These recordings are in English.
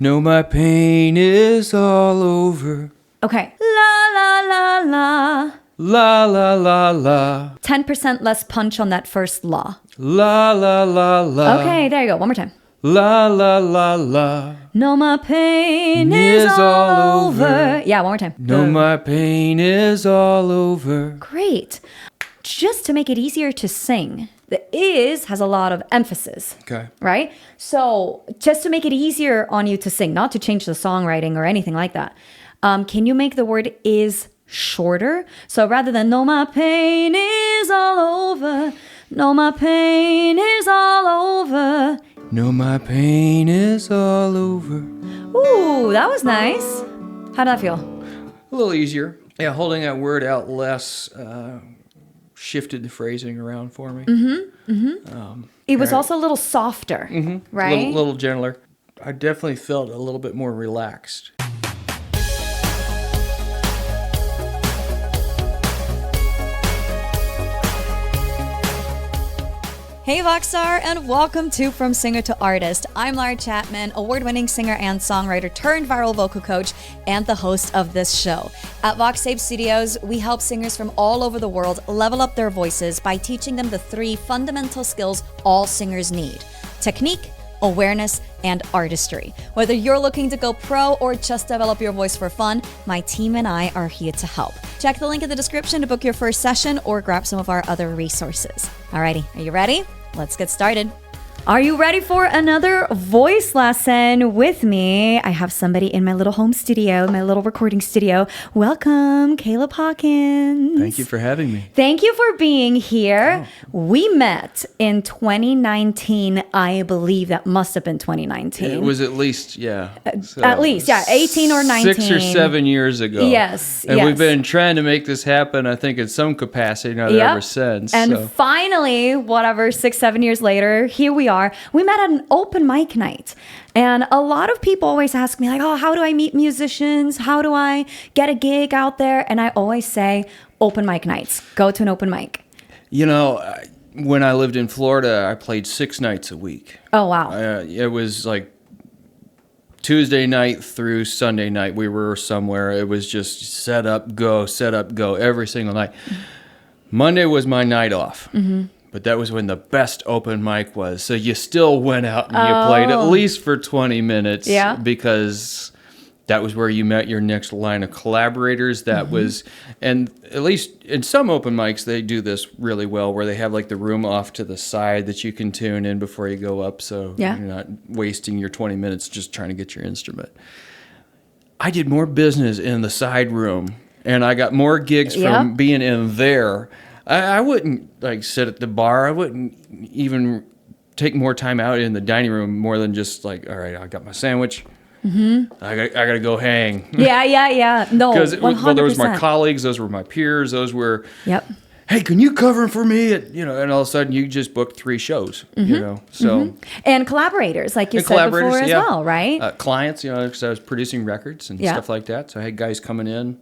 No, my pain is all over. Okay. La, la, la, la. La, la, la, la. 10% less punch on that first la. La, la, la, la. Okay, there you go. One more time. La, la, la, la. No, my pain is all over. Yeah, one more time. No, my pain is all over. Great. Just to make it easier to sing, the is has a lot of emphasis. Okay. Right? So just to make it easier on you to sing, not to change the songwriting or anything like that, can you make the word is shorter? So rather than no, my pain is all over. No, my pain is all over. No, my pain is all over. Ooh, that was nice. How'd that feel? A little easier. Yeah, holding that word out less shifted the phrasing around for me. It was also a little softer, right? A little gentler. I definitely felt a little bit more relaxed. Hey Voxstar, and welcome to From Singer to Artist. I'm Lara Chapman, award-winning singer and songwriter turned viral vocal coach and the host of this show. At VoxTape Studios, we help singers from all over the world level up their voices by teaching them the 3 fundamental skills all singers need: technique, awareness, and artistry. Whether you're looking to go pro or just develop your voice for fun, my team and I are here to help. Check the link in the description to book your first session or grab some of our other resources. Alrighty, are you ready? Let's get started. Are you ready for another voice lesson with me? I have somebody in my little home studio, my little recording studio. Welcome, Caleb Hawkins. Thank you for having me. Thank you for being here. Oh. We met in 2019. I believe that must have been 2019. It was at least, yeah. So at least, yeah, 18 or 19. 6 or 7 years ago. Yes, and we've been trying to make this happen, I think, in some capacity ever since. And finally, whatever, 6, 7 years later, here we are. We met at an open mic night. And a lot of people always ask me, like, oh, how do I meet musicians? How do I get a gig out there? And I always say, open mic nights. Go to an open mic. You know, when I lived in Florida, I played 6 nights a week. Oh, wow. It was like Tuesday night through Sunday night. We were somewhere. It was just set up, go every single night. Monday was my night off. But that was when the best open mic was. So you still went out and you played at least for 20 minutes. Yeah. Because that was where you met your next line of collaborators. That was, and at least in some open mics, they do this really well where they have like the room off to the side that you can tune in before you go up. So you're not wasting your 20 minutes just trying to get your instrument. I did more business in the side room and I got more gigs from being in there. I wouldn't like sit at the bar. I wouldn't even take more time out in the dining room more than just like, all right, I got my sandwich. I got to go hang. Yeah. No, because 100%. Those were my colleagues, those were my peers, those were. Yep. Hey, can you cover for me? And all of a sudden you just booked 3 shows. So and collaborators, like you said before as well, right? Clients, because I was producing records and stuff like that. So I had guys coming in.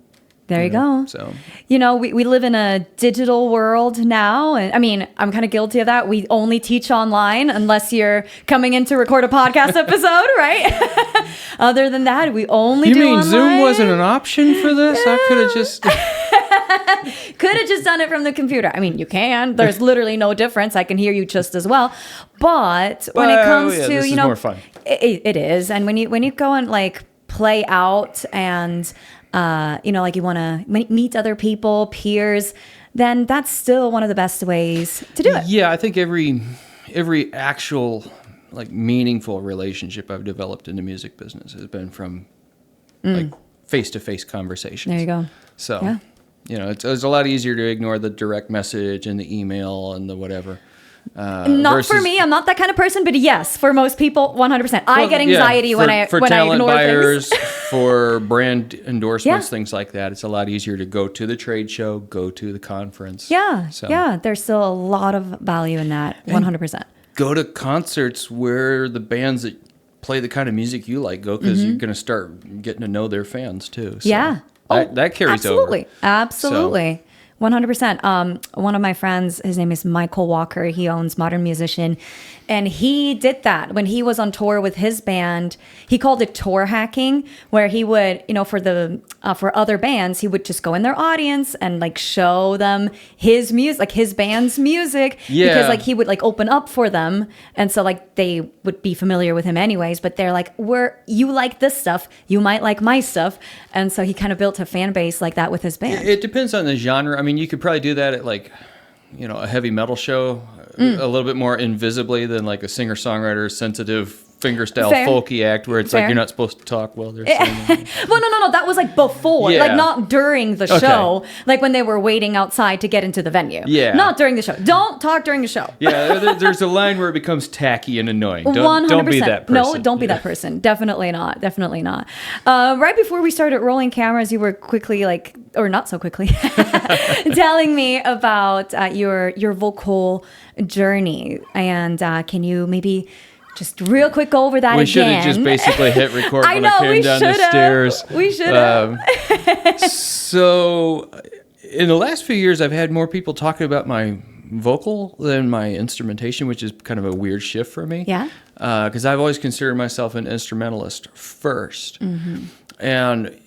There you go. So, we live in a digital world now. And I mean, I'm kind of guilty of that. We only teach online unless you're coming in to record a podcast episode, right? Other than that, we only do online. You mean Zoom wasn't an option for this? I could have just... Could have just done it from the computer. I mean, you can. There's literally no difference. I can hear you just as well. But when it comes to, this is more fun. It is. And when you go and like play out and... like you want to meet other people, peers, then that's still one of the best ways to do it. Yeah, I think every actual like meaningful relationship I've developed in the music business has been from like face-to-face conversations. There you go. So, it's a lot easier to ignore the direct message and the email and the whatever. Not for me. I'm not that kind of person, but yes, for most people, 100%. I get anxiety when I ignore buyers, things. For brand endorsements, things like that. It's a lot easier to go to the trade show, go to the conference. Yeah. There's still a lot of value in that, 100%. Go to concerts where the bands that play the kind of music you like go, because you're going to start getting to know their fans too. So that carries over. Absolutely. 100%. One of my friends, his name is Michael Walker. He owns Modern Musician. And he did that when he was on tour with his band. He called it tour hacking, where he would, for other bands, he would just go in their audience and like show them his music, like his band's music, because like he would like open up for them, and so like they would be familiar with him anyways. But they're like, you like this stuff, you might like my stuff, and so he kind of built a fan base like that with his band. It depends on the genre. I mean, you could probably do that at like, a heavy metal show, a little bit more invisibly than like a singer-songwriter sensitive fingerstyle folky act where it's like you're not supposed to talk while they're singing. Well, no, that was like before, like not during the show, like when they were waiting outside to get into the venue. Yeah, not during the show. Don't talk during the show. There's a line where it becomes tacky and annoying. Don't be that person. No, don't be that person. Definitely not. Definitely not. Right before we started rolling cameras, you were quickly or not so quickly, telling me about your vocal journey, and can you maybe just real quick go over that again? We should have just basically hit record when I came down the stairs. We should have. So, in the last few years, I've had more people talking about my vocal than my instrumentation, which is kind of a weird shift for me. Yeah. Because I've always considered myself an instrumentalist first. Mm-hmm. And,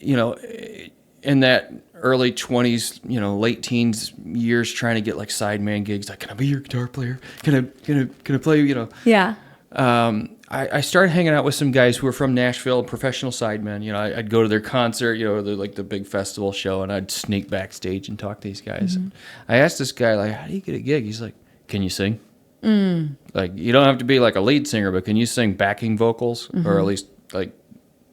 in that early 20s, late teens years, trying to get like sideman gigs, like, can I be your guitar player? Can I play, Yeah. I started hanging out with some guys who were from Nashville, professional sidemen. I'd go to their concert, the big festival show, and I'd sneak backstage and talk to these guys. Mm-hmm. And I asked this guy, like, how do you get a gig? He's like, can you sing? Like, you don't have to be like a lead singer, but can you sing backing vocals? Mm-hmm. Or at least like,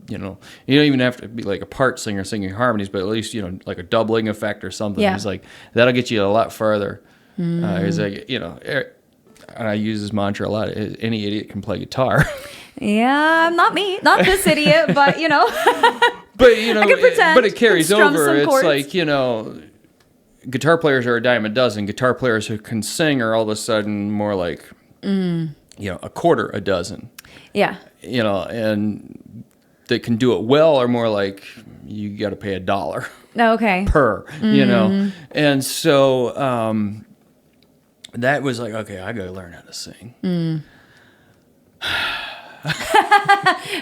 you don't even have to be like a part singer singing harmonies, but at least, like a doubling effect or something. Yeah. He's like, that'll get you a lot farther. He's like, and I use this mantra a lot. Any idiot can play guitar. Yeah, not me, not this idiot, but But I can pretend. But it carries over. It's chords. Like guitar players are a dime a dozen. Guitar players who can sing are all of a sudden more like a quarter a dozen. Yeah. And that can do it well are more like you got to pay $1. Okay. Per. And so. That was like, okay, I got to learn how to sing.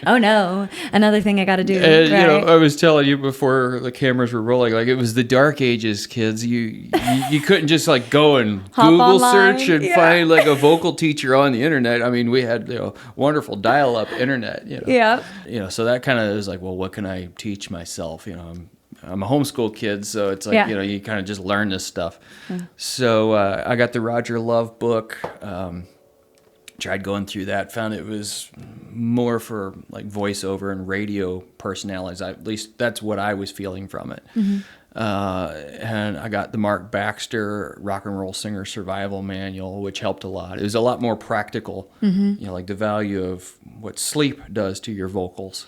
Oh no, another thing I got to do. And, right? I was telling you before the cameras were rolling, like it was the dark ages, kids. You couldn't just like go and Google search and find like a vocal teacher on the internet. I mean, we had wonderful dial-up internet. Yeah. So that kind of was like, well, what can I teach myself? I'm a homeschool kid, so it's like, you kind of just learn this stuff. Yeah. So I got the Roger Love book, tried going through that, found it was more for like voiceover and radio personalities. At least that's what I was feeling from it. Mm-hmm. And I got the Mark Baxter Rock and Roll Singer Survival Manual, which helped a lot. It was a lot more practical, like the value of what sleep does to your vocals.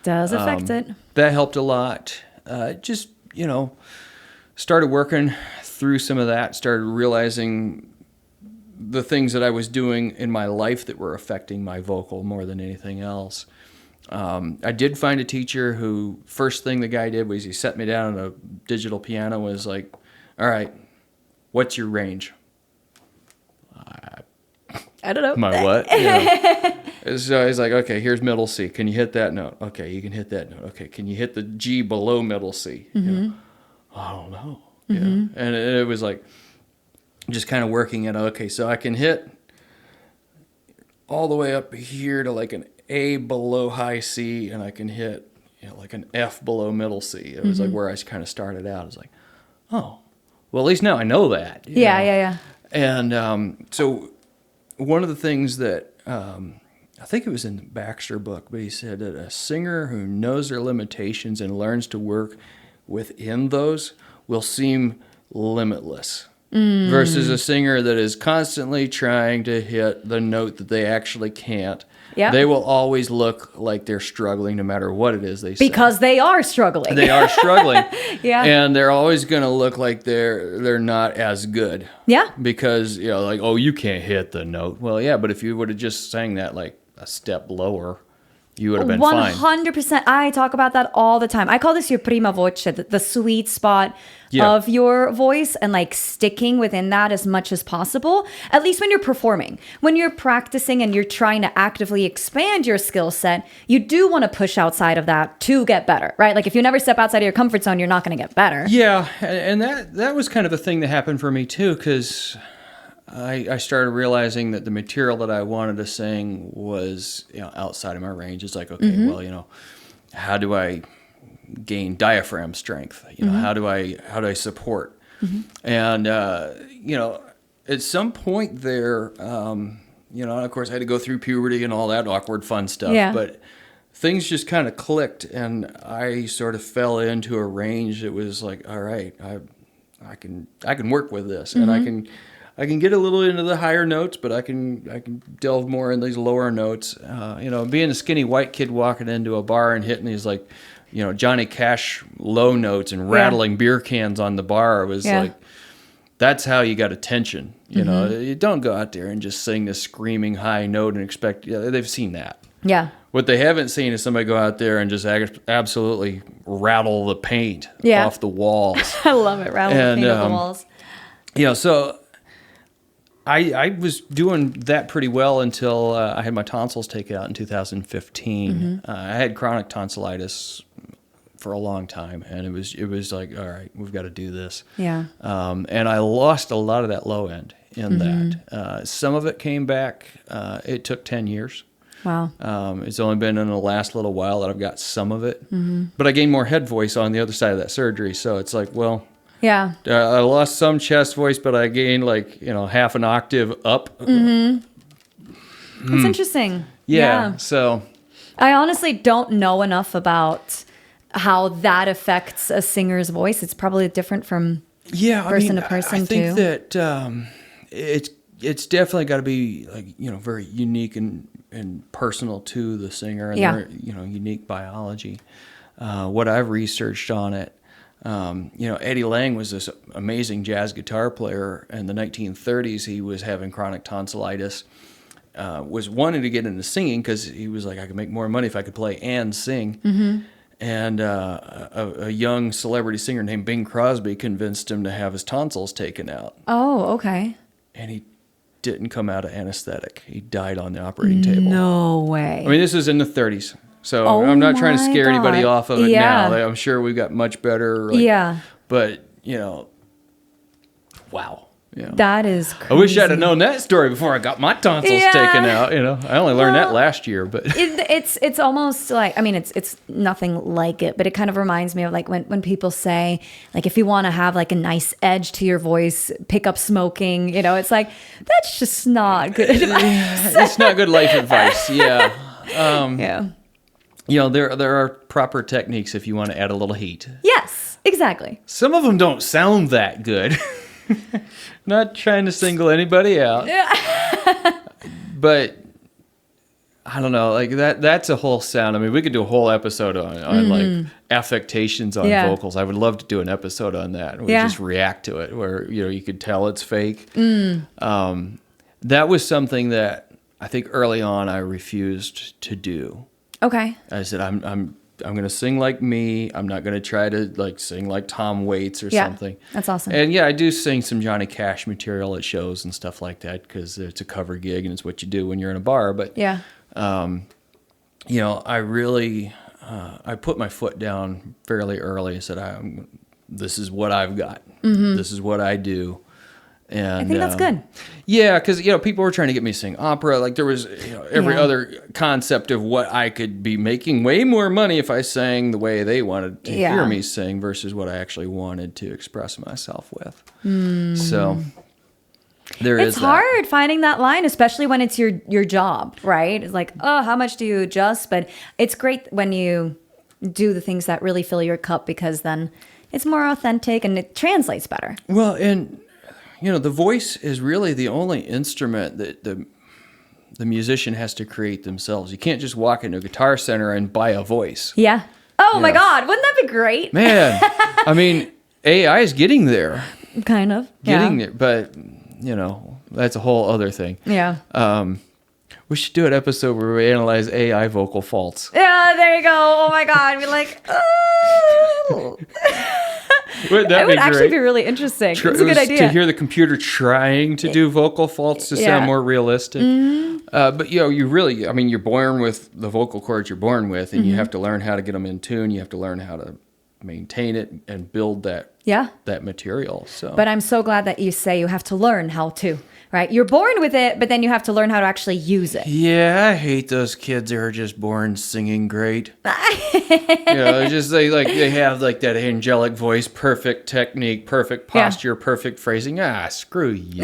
Does affect it. That helped a lot. Just, started working through some of that, started realizing the things that I was doing in my life that were affecting my vocal more than anything else. I did find a teacher who, first thing the guy did was he set me down on a digital piano, was like, all right, what's your range? I don't know. My what? So he's like, okay, here's middle C. Can you hit that note? Okay, you can hit that note. Okay, can you hit the G below middle C? Mm-hmm. I don't know. Mm-hmm. And it was like just kind of working it. Okay, so I can hit all the way up here to like an A below high C, and I can hit like an F below middle C. It was like where I kind of started out. I was like, oh, well, at least now I know that. Yeah. And so one of the things that I think it was in the Baxter book, but he said that a singer who knows their limitations and learns to work within those will seem limitless. Versus a singer that is constantly trying to hit the note that they actually can't. Yep. They will always look like they're struggling no matter what it is they say. Because they are struggling. They are struggling. Yeah. And they're always going to look like they're not as good. Yeah. Because, like, oh, you can't hit the note. Well, yeah, but if you would have just sang that like a step lower, you would have been fine. 100%. I talk about that all the time. I call this your prima voce, the sweet spot Yeah. of your voice, and like sticking within that as much as possible, at least when you're performing. When you're practicing and you're trying to actively expand your skill set, you do want to push outside of that to get better, right? Like if you never step outside of your comfort zone, you're not going to get better. Yeah, and that was kind of a thing that happened for me too, because I started realizing that the material that I wanted to sing was, outside of my range. It's like, okay, well, how do I gain diaphragm strength? How do I support? And at some point there, of course I had to go through puberty and all that awkward fun stuff. Yeah. But things just kind of clicked, and I sort of fell into a range that was like, all right, I can work with this, and I can get a little into the higher notes, but I can delve more in these lower notes. Being a skinny white kid walking into a bar and hitting these like, Johnny Cash low notes and rattling beer cans on the bar was like, that's how you got attention. You don't go out there and just sing this screaming high note and expect. They've seen that. Yeah. What they haven't seen is somebody go out there and just absolutely rattle the paint off the walls. I love it. Rattle the paint off the walls. So I was doing that pretty well until I had my tonsils taken out in 2015. I had chronic tonsillitis for a long time, and it was like, all right, we've got to do this. Yeah. And I lost a lot of that low end in that. Some of it came back. It took 10 years. Wow. It's only been in the last little while that I've got some of it. But I gained more head voice on the other side of that surgery, so it's like, well... Yeah. I lost some chest voice, but I gained half an octave up. It's interesting. Yeah. So I honestly don't know enough about how that affects a singer's voice. It's probably different from person to person too. I think that it's definitely got to be very unique and personal to the singer and their unique biology. What I've researched on it. Eddie Lang was this amazing jazz guitar player in the 1930s. He was having chronic tonsillitis, was wanting to get into singing because he was like, I could make more money if I could play and sing. And a young celebrity singer named Bing Crosby convinced him to have his tonsils taken out. Oh, okay. And he didn't come out of anesthetic. He died on the operating table. No way. I mean, this was in the 30s. So I'm not trying to scare anybody off of it now. Like, I'm sure we've got much better. But, wow. That is crazy. I wish I'd have known that story before I got my tonsils taken out. I only learned that last year. But it's almost like, I mean, it's nothing like it, but it kind of reminds me of like when people say, like, if you want to have like a nice edge to your voice, pick up smoking. It's like, that's just not good advice. It's not good life advice. Yeah. There are proper techniques if you want to add a little heat. Yes, exactly. Some of them don't sound that good. Not trying to single anybody out. But I don't know, like that's a whole sound. I mean, we could do a whole episode on like affectations on vocals. I would love to do an episode on that. We just react to it where, you could tell it's fake. That was something that I think early on I refused to do. Okay. I said, I'm going to sing like me. I'm not going to try to like sing like Tom Waits or something. That's awesome. And I do sing some Johnny Cash material at shows and stuff like that because it's a cover gig and it's what you do when you're in a bar. But I really I put my foot down fairly early and said, this is what I've got. This is what I do. And I think that's good. Yeah, because people were trying to get me to sing opera. Like there was every other concept of what I could be making way more money if I sang the way they wanted to hear me sing versus what I actually wanted to express myself with. So there is. It's hard finding that line, especially when it's your job, right? It's like, oh, how much do you adjust? But it's great when you do the things that really fill your cup because then it's more authentic and it translates better. Well, and the voice is really the only instrument that the musician has to create themselves. You can't just walk into a Guitar Center and buy a voice. Yeah. Oh my God, wouldn't that be great? Man, I mean, AI is getting there. Kind of. Getting there, but that's a whole other thing. Yeah. We should do an episode where we analyze AI vocal faults. Yeah, there you go. Oh my God. We're like, oh. Wouldn't that It would be actually great? be really interesting. It's a It good was idea. to hear the computer trying to do vocal faults to Yeah. sound more realistic. But you really, I mean, you're born with the vocal cords you're born with, and you have to learn how to get them in tune. You have to learn how to maintain it and build that material. So, But I'm so glad that you say you have to learn how to, right? You're born with it, but then you have to learn how to actually use it. yeah, I hate those kids that are just born singing great. Just they have like that angelic voice, perfect technique, perfect posture, perfect phrasing. Screw you.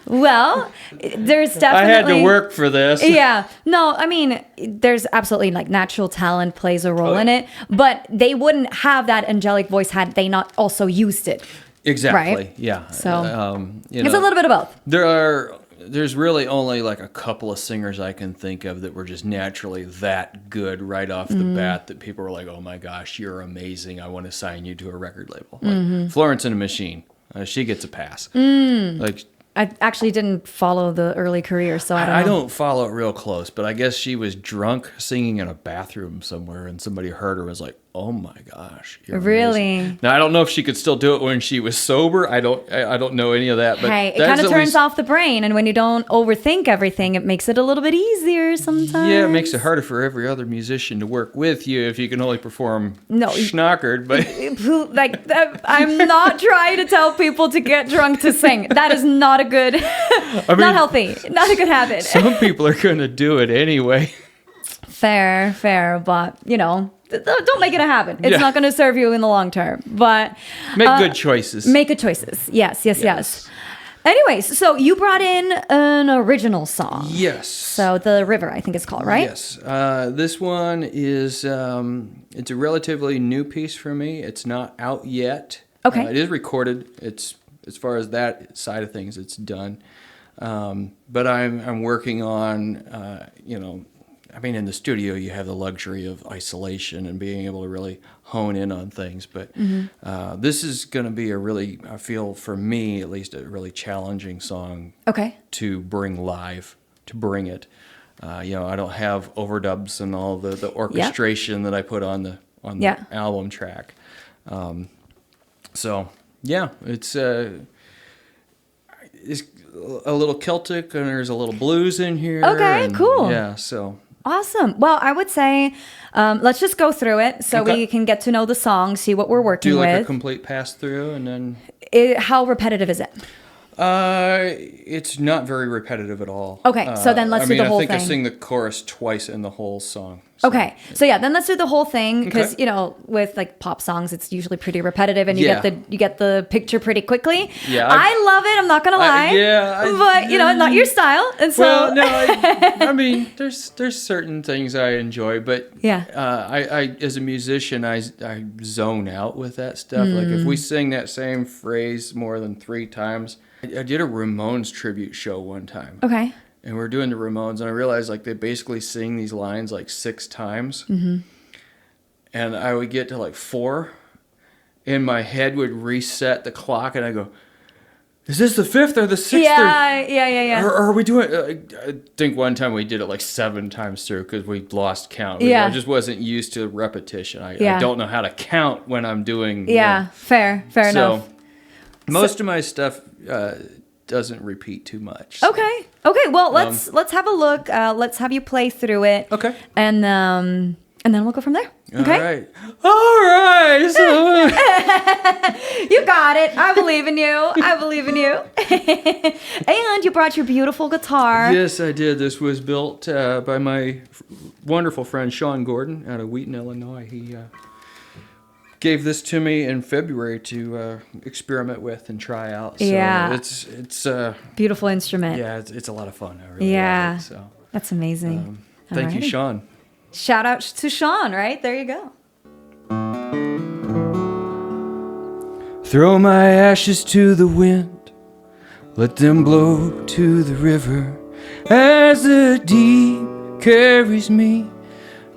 Well, there's definitely... I had to work for this. Yeah. No, I mean, there's absolutely like natural talent plays a role in it, but they wouldn't have that angelic voice had they not also used it. Exactly. Right? Yeah. So it's a little bit of both. There's really only like a couple of singers I can think of that were just naturally that good right off the bat that people were like, oh my gosh, you're amazing. I want to sign you to a record label. Like Florence and the Machine. She gets a pass. Like I actually didn't follow the early career, so I don't know. I don't follow it real close, but I guess she was drunk singing in a bathroom somewhere, and somebody heard her and was like, "Oh my gosh, you're Really? amazing." Now I don't know if she could still do it when she was sober. I don't know any of that. But Hey, it that's kind of at turns least- off the brain, and when you don't overthink everything, it makes it a little bit easier sometimes. Yeah, it makes it harder for every other musician to work with you if you can only perform schnockered. But I'm not trying to tell people to get drunk to sing. That is not a good, not healthy, not a good habit. some people are going to do it anyway. Fair, but don't make it a habit. It's Yeah. not going to serve you in the long term. But Make good choices. make good choices. Yes. Anyways, so you brought in an original song. Yes. So The River, I think it's called, right? Yes. This one is it's a relatively new piece for me. It's not out yet. Okay. It is recorded. It's as far as that side of things, it's done. But I'm working on I mean, in the studio, you have the luxury of isolation and being able to really hone in on things. But this is going to be I feel for me at least, a really challenging song to bring live, to bring it. I don't have overdubs and all the orchestration that I put on the album track. So yeah, it's a little Celtic and there's a little blues in here. Okay, cool. Yeah, so. Awesome. Well, I would say let's just go through it so we can get to know the song, see what we're working with. Do like a complete pass through and then... How repetitive is it? It's not very repetitive at all. Okay, so then let's do the whole I think I thing. sing the chorus twice in the whole song. So. Okay, so yeah, then let's do the whole thing because with like pop songs, it's usually pretty repetitive, and you get the picture pretty quickly. Yeah, I love it. I'm not gonna lie. But not your style, and so. Well, no, I mean, there's certain things I enjoy, but I as a musician, I zone out with that stuff. Like if we sing that same phrase more than 3 times. I did a Ramones tribute show one time. Okay. And we're doing the Ramones, and I realized like they basically sing these lines like 6 times. And I would get to like 4, and my head would reset the clock, and I go, "Is this the 5th or the 6th? Yeah. Or are we doing?" I think one time we did it like 7 times through because we lost count. I just wasn't used to repetition. I don't know how to count when I'm doing. Fair enough. Most of my stuff doesn't repeat too much. So. Okay. Well, let's have a look. Let's have you play through it. Okay. And then we'll go from there. Okay. All right. So. You got it. I believe in you. And you brought your beautiful guitar. Yes, I did. This was built by my wonderful friend Sean Gordon out of Wheaton, Illinois. He gave this to me in February to experiment with and try out. So it's beautiful instrument. Yeah, it's a lot of fun. I really love it. So that's amazing. Thank you, Sean. Shout out to Sean, right? There you go. Throw my ashes to the wind, let them blow to the river as the deep carries me.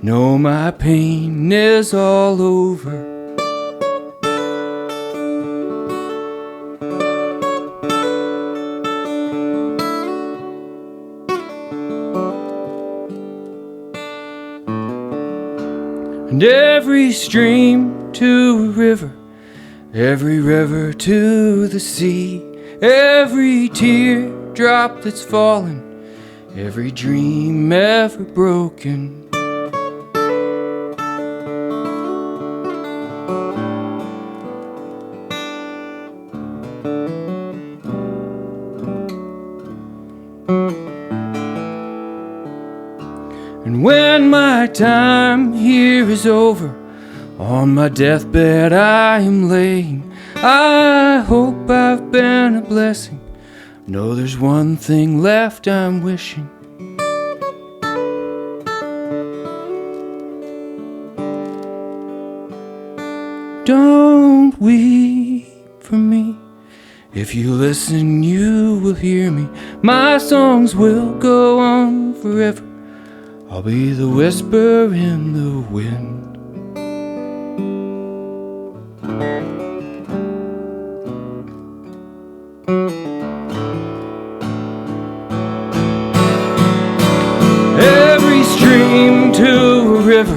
Know my pain is all over. and every stream to a river, every river to the sea, every teardrop that's fallen, every dream ever broken. And when my time here is over, on my deathbed I am laying, I hope I've been a blessing. No, there's one thing left I'm wishing. Don't weep for me. If you listen, you will hear me. My songs will go on forever. I'll be the whisper in the wind. Every stream to a river,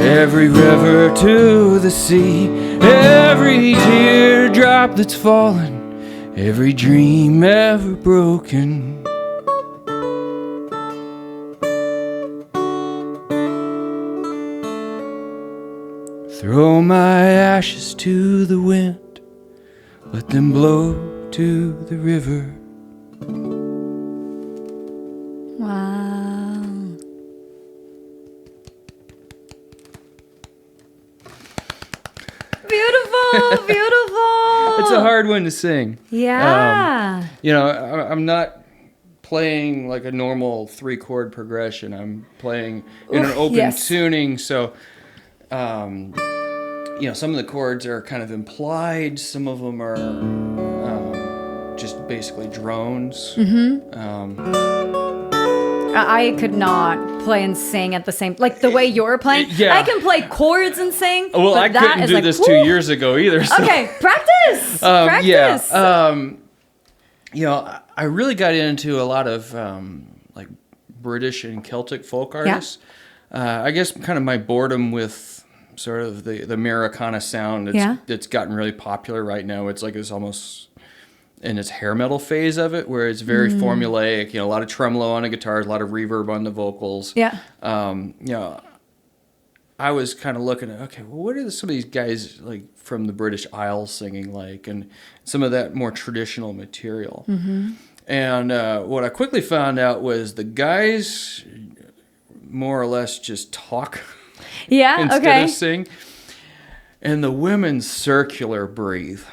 every river to the sea, every teardrop that's fallen, every dream ever broken. Throw my ashes to the wind, let them blow to the river. Wow. Beautiful, beautiful. It's a hard one to sing. Yeah. I'm not playing like a normal 3-chord progression. I'm playing in an open tuning, so some of the chords are kind of implied. Some of them are just basically drones. I could not play and sing at the same, like the way you're playing. Yeah. I can play chords and sing. Well, but I couldn't do this 2 years ago either. So. Okay, practice. Practice. Yeah. I really got into a lot of like British and Celtic folk artists. I guess kind of my boredom with sort of the Americana sound that's gotten really popular right now. It's like it's almost in its hair metal phase of it, where it's very formulaic, a lot of tremolo on the guitars, a lot of reverb on the vocals. Yeah. I was kind of looking at, okay, well, what are some of these guys like from the British Isles singing like, and some of that more traditional material. And what I quickly found out was the guys more or less just talk instead of sing. And the women circular breathe.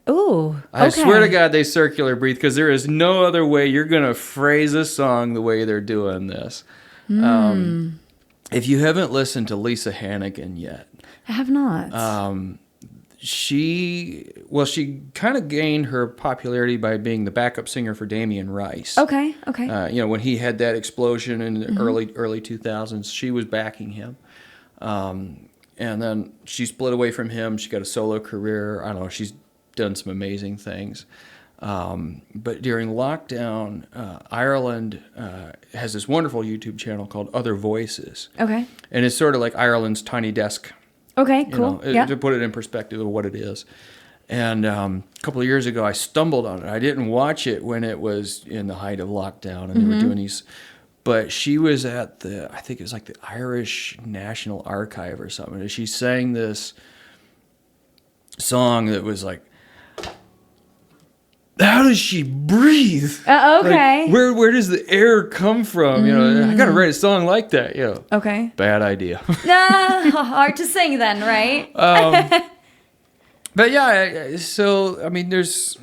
Ooh, I swear to God, they circular breathe, because there is no other way you're going to phrase a song the way they're doing this. If you haven't listened to Lisa Hannigan yet. I have not. She kind of gained her popularity by being the backup singer for Damien Rice. Okay. When he had that explosion in the early 2000s, she was backing him. And then she split away from him. She got a solo career. I don't know. She's done some amazing things. But during lockdown, Ireland has this wonderful YouTube channel called Other Voices. Okay. And it's sort of like Ireland's Tiny Desk. Okay, cool. To put it in perspective of what it is. And a couple of years ago, I stumbled on it. I didn't watch it when it was in the height of lockdown, and they were doing these. But she was at I think it was like the Irish National Archive or something. And she sang this song that was like, how does she breathe? Okay. Like, where does the air come from? I got to write a song like that. Okay. Bad idea. Hard to sing then, right? But yeah, so I mean, there's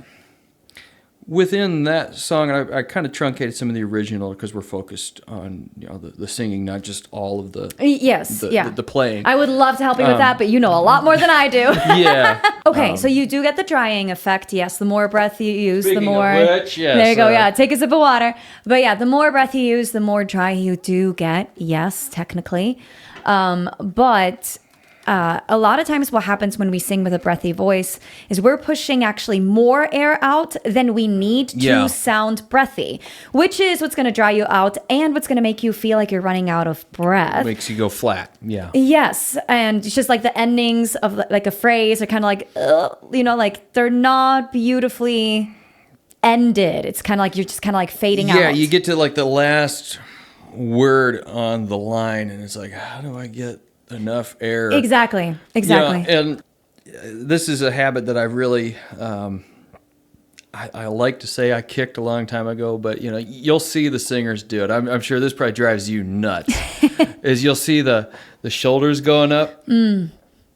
within that song, I kind of truncated some of the original because we're focused on the singing, not just all of the the playing. I would love to help you with that, but you know a lot more than I do. Yeah. Okay, so you do get the drying effect. Yes, the more breath you use, the more. Of which, yes, there you go. Yeah, take a sip of water. But yeah, the more breath you use, the more dry you do get. Yes, technically, but a lot of times what happens when we sing with a breathy voice is we're pushing actually more air out than we need to sound breathy, which is what's going to dry you out and what's going to make you feel like you're running out of breath. Makes you go flat. Yeah. Yes. And it's just like the endings of like a phrase are kind of like, like they're not beautifully ended. It's kind of like you're just kind of like fading out. Yeah, you get to like the last word on the line and it's like, how do I get enough air? Exactly. And this is a habit that I've really, I like to say I kicked a long time ago, but you'll see the singers do it. I'm sure this probably drives you nuts. Is you'll see the shoulders going up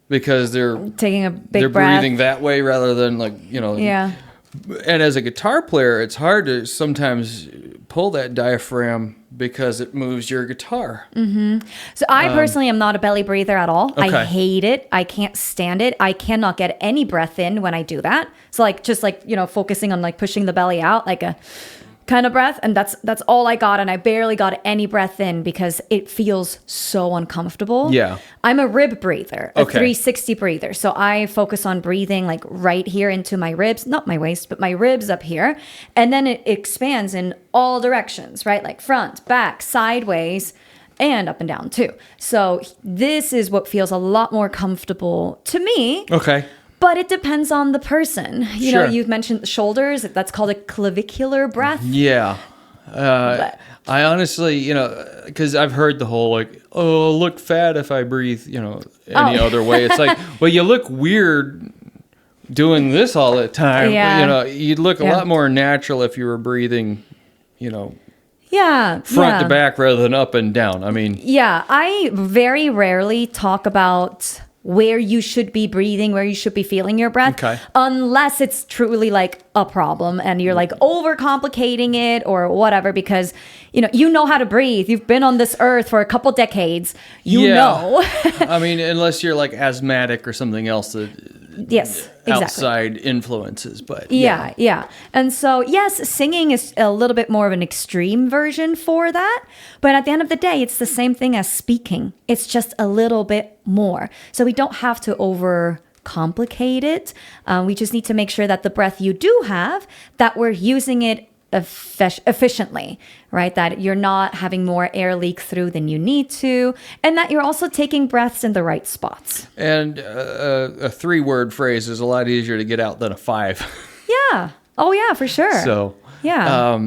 because they're taking a big they're breath. breathing that way rather than Yeah. And as a guitar player, it's hard to sometimes pull that diaphragm because it moves your guitar. So I personally am not a belly breather at all. Okay. I hate it. I can't stand it. I cannot get any breath in when I do that. So just focusing on like pushing the belly out like a kind of breath. And that's all I got. And I barely got any breath in because it feels so uncomfortable. Yeah. I'm a rib breather, a Okay. 360 breather. So I focus on breathing like right here into my ribs, not my waist, but my ribs up here. And then it expands in all directions, right? Like front, back, sideways, and up and down too. So this is what feels a lot more comfortable to me. Okay. But it depends on the person. Sure. You've mentioned the shoulders. That's called a clavicular breath. Yeah. I honestly, because I've heard the whole like, oh, I'll look fat if I breathe, any other way. It's like, well, you look weird doing this all the time. Yeah. You'd look a lot more natural if you were breathing, Yeah. front to back rather than up and down. I mean, Yeah. I very rarely talk about where you should be breathing, where you should be feeling your breath, Okay. unless it's truly like a problem and you're like overcomplicating it or whatever, because you know how to breathe. You've been on this earth for a couple decades. You know. I mean, unless you're like asthmatic or something else that Yes, exactly. outside influences, but Yeah. And so, yes, singing is a little bit more of an extreme version for that. But at the end of the day, it's the same thing as speaking. It's just a little bit more. So we don't have to overcomplicate it. We just need to make sure that the breath you do have, that we're using it efficiently, right? That you're not having more air leak through than you need to, and that you're also taking breaths in the right spots. And a 3-word phrase is a lot easier to get out than a 5. Yeah. Oh, yeah, for sure. So, yeah.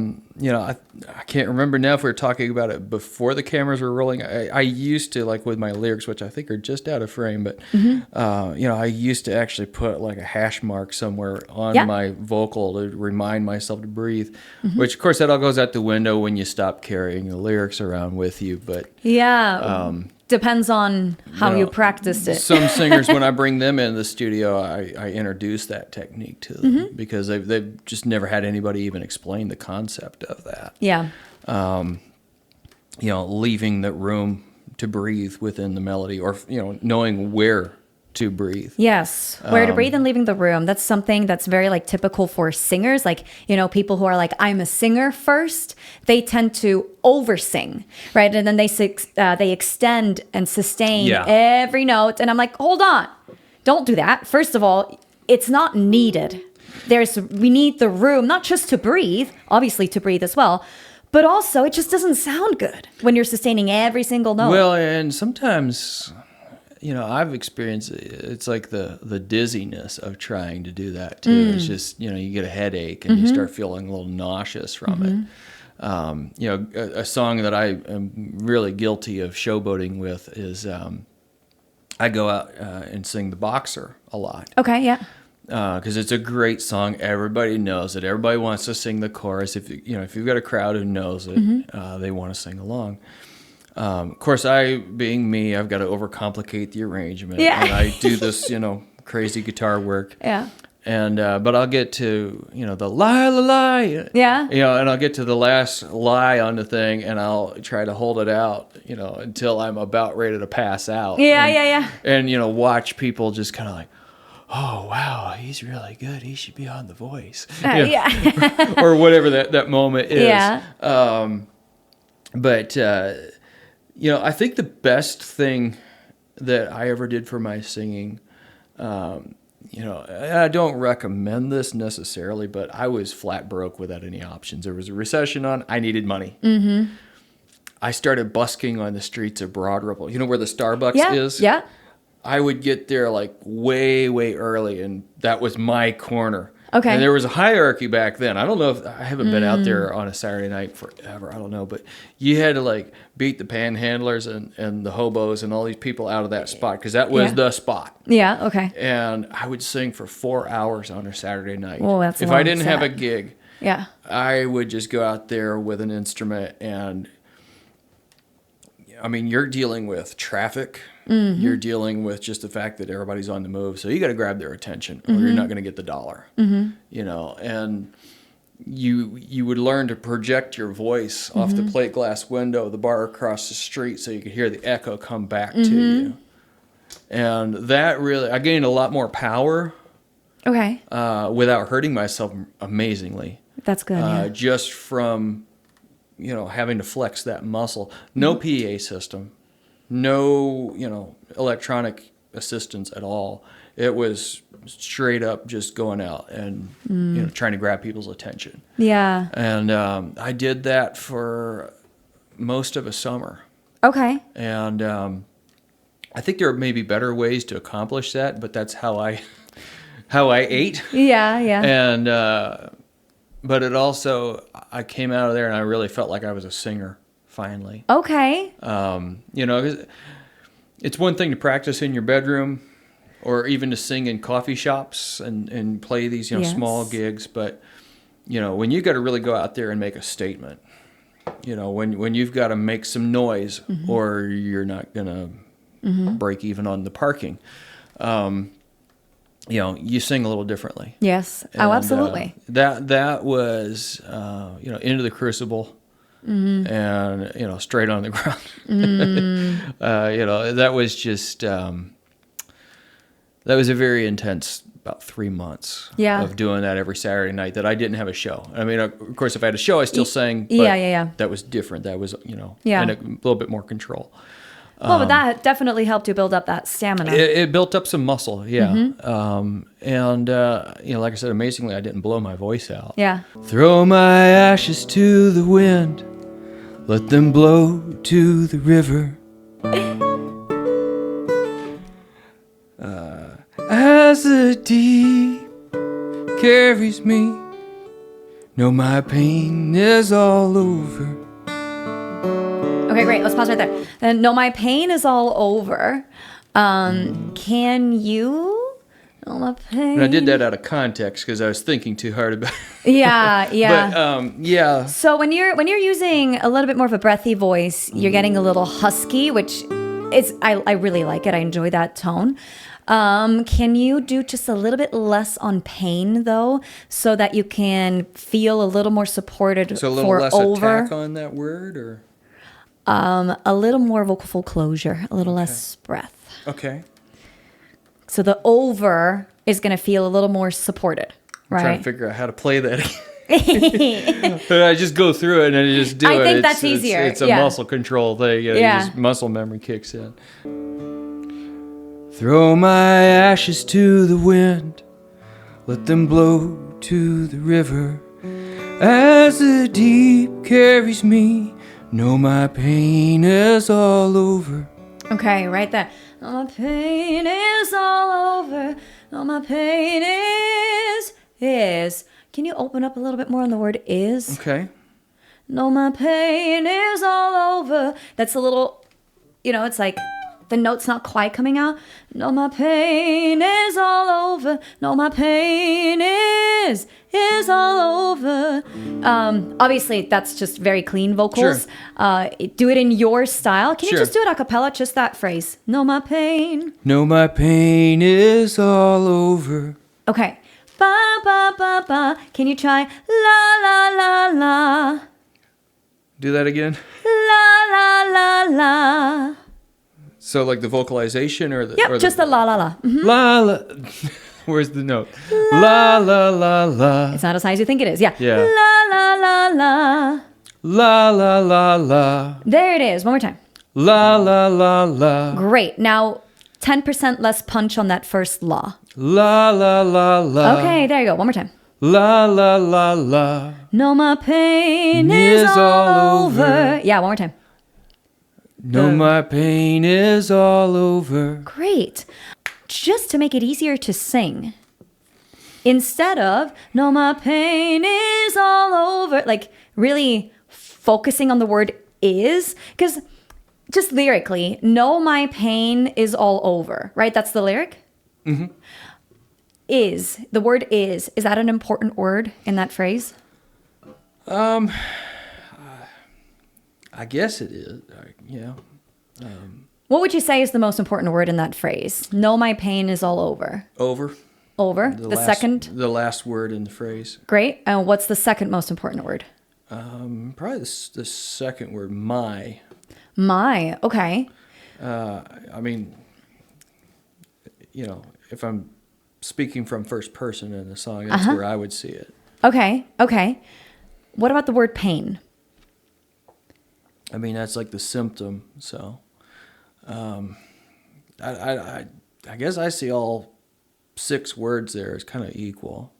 I can't remember now if we were talking about it before the cameras were rolling. I used to, like with my lyrics, which I think are just out of frame, but, I used to actually put like a hash mark somewhere on my vocal to remind myself to breathe, which of course that all goes out the window when you stop carrying the lyrics around with you. But depends on how you practiced it. Some singers, when I bring them in the studio, I introduce that technique to them because they've just never had anybody even explain the concept of that. Yeah. Leaving the room to breathe within the melody, or knowing where to breathe. Yes, where to breathe and leaving the room. That's something that's very like typical for singers. Like, people who are like, I'm a singer first, they tend to oversing, right? And then they extend and sustain every note. And I'm like, hold on, don't do that. First of all, it's not needed. We need the room, not just to breathe, obviously to breathe as well, but also it just doesn't sound good when you're sustaining every single note. Well, and sometimes, I've experienced it's like the dizziness of trying to do that too. It's just, you get a headache and you start feeling a little nauseous from it. A song that I am really guilty of showboating with is I go out and sing The Boxer a lot. Okay, yeah. Because it's a great song. Everybody knows it. Everybody wants to sing the chorus. If you've got a crowd who knows it, they want to sing along. Of course, being me, I've got to overcomplicate the arrangement. Yeah. And I do this, crazy guitar work. Yeah. And but I'll get to the lie, la lie. Yeah. And I'll get to the last lie on the thing, and I'll try to hold it out, until I'm about ready to pass out. Yeah. And watch people just kind of like, oh, wow, he's really good. He should be on The Voice. Or whatever that moment is. Yeah. But I think the best thing that I ever did for my singing. I don't recommend this necessarily, but I was flat broke without any options. There was a recession on. I needed money. Mm-hmm. I started busking on the streets of Broad Ripple. You know where the Starbucks is? Yeah. I would get there like way, way early, and that was my corner. Okay. And there was a hierarchy back then. I don't know if I haven't been out there on a Saturday night forever. I don't know, but you had to like beat the panhandlers and the hobos and all these people out of that spot because that was the spot. Yeah. Okay. And I would sing for 4 hours on a Saturday night. Well, that's if I didn't have a gig. Yeah. I would just go out there with an instrument and. I mean, you're dealing with traffic. Mm-hmm. You're dealing with just the fact that everybody's on the move. So you got to grab their attention or you're not going to get the dollar, and you would learn to project your voice off the plate glass window of the bar across the street so you could hear the echo come back to you. And that really, I gained a lot more power. Okay. Without hurting myself amazingly. That's good. Just from... having to flex that muscle. No PA system, no, electronic assistance at all. It was straight up just going out and, trying to grab people's attention. Yeah. And I did that for most of a summer. Okay. And I think there may be better ways to accomplish that, but that's how I ate. Yeah, yeah. And... but it also, I came out of there and I really felt like I was a singer, finally. Okay. It's one thing to practice in your bedroom or even to sing in coffee shops and play these, small gigs. But, when you got to really go out there and make a statement, when you've got to make some noise or you're not going to break even on the parking. You sing a little differently. Yes. Oh, absolutely. That was, into the crucible and, straight on the ground. That was just, that was a very intense about 3 months of doing that every Saturday night that I didn't have a show. I mean, of course, if I had a show, I still sang. But that was different. That was, in a little bit more control. Well, but that definitely helped you build up that stamina. It built up some muscle, yeah. And like I said, amazingly, I didn't blow my voice out. Yeah. Throw my ashes to the wind, let them blow to the river. As the deep carries me, know my pain is all over. Okay, great. Let's pause right there. Then, no, my pain is all over. Can you? No, my pain. And I did that out of context because I was thinking too hard about it. Yeah. But yeah. So when you're using a little bit more of a breathy voice, you're getting a little husky, which is I really like it. I enjoy that tone. Can you do just a little bit less on pain though, so that you can feel a little more supported? So a little less attack on that word, or? A little more vocal closure, a little less breath. Okay. So the over is going to feel a little more supported, right? I'm trying to figure out how to play that. I just go through it and I just do it. I think that's easier. It's a muscle control thing. Just muscle memory kicks in. Throw my ashes to the wind, let them blow to the river. As the deep carries me, know my pain is all over. Okay, right there. Oh, my pain is all over. Oh, my pain is. Can you open up a little bit more on the word is? Okay. No, my pain is all over. That's a little, it's like the note's not quite coming out. No, my pain is all over. No, my pain is all over. Obviously, that's just very clean vocals. Sure. Do it in your style. Can you just do it a cappella? Just that phrase. No, my pain. No, my pain is all over. Okay. Ba, ba, ba, ba. Can you try la, la, la, la? Do that again. La, la, la, la. So like the vocalization or the... Yep, just the la, la, la. Mm-hmm. La, la. Where's the note? La, la, la, la. It's not as high as you think it is. Yeah. La, la, la, la. La, la, la, la. There it is. One more time. La, la, la, la. Great. Now, 10% less punch on that first la. La, la, la, la. Okay, there you go. One more time. La, la, la, la. No, my pain is all over. Yeah, one more time. No, my pain is all over. Great. Just to make it easier to sing, instead of no, my pain is all over, like really focusing on the word is, because just lyrically, no, my pain is all over, right? That's the lyric. Mm-hmm. The word is that an important word in that phrase? I guess it is. Yeah. What would you say is the most important word in that phrase? No, my pain is all over. Over. Over. The second. The last word in the phrase. Great. And what's the second most important word? Probably the second word, my. My. Okay. I mean, if I'm speaking from first person in a song, that's where I would see it. Okay. Okay. What about the word pain? I mean, that's like the symptom. So, I guess I see all 6 words there as kind of equal.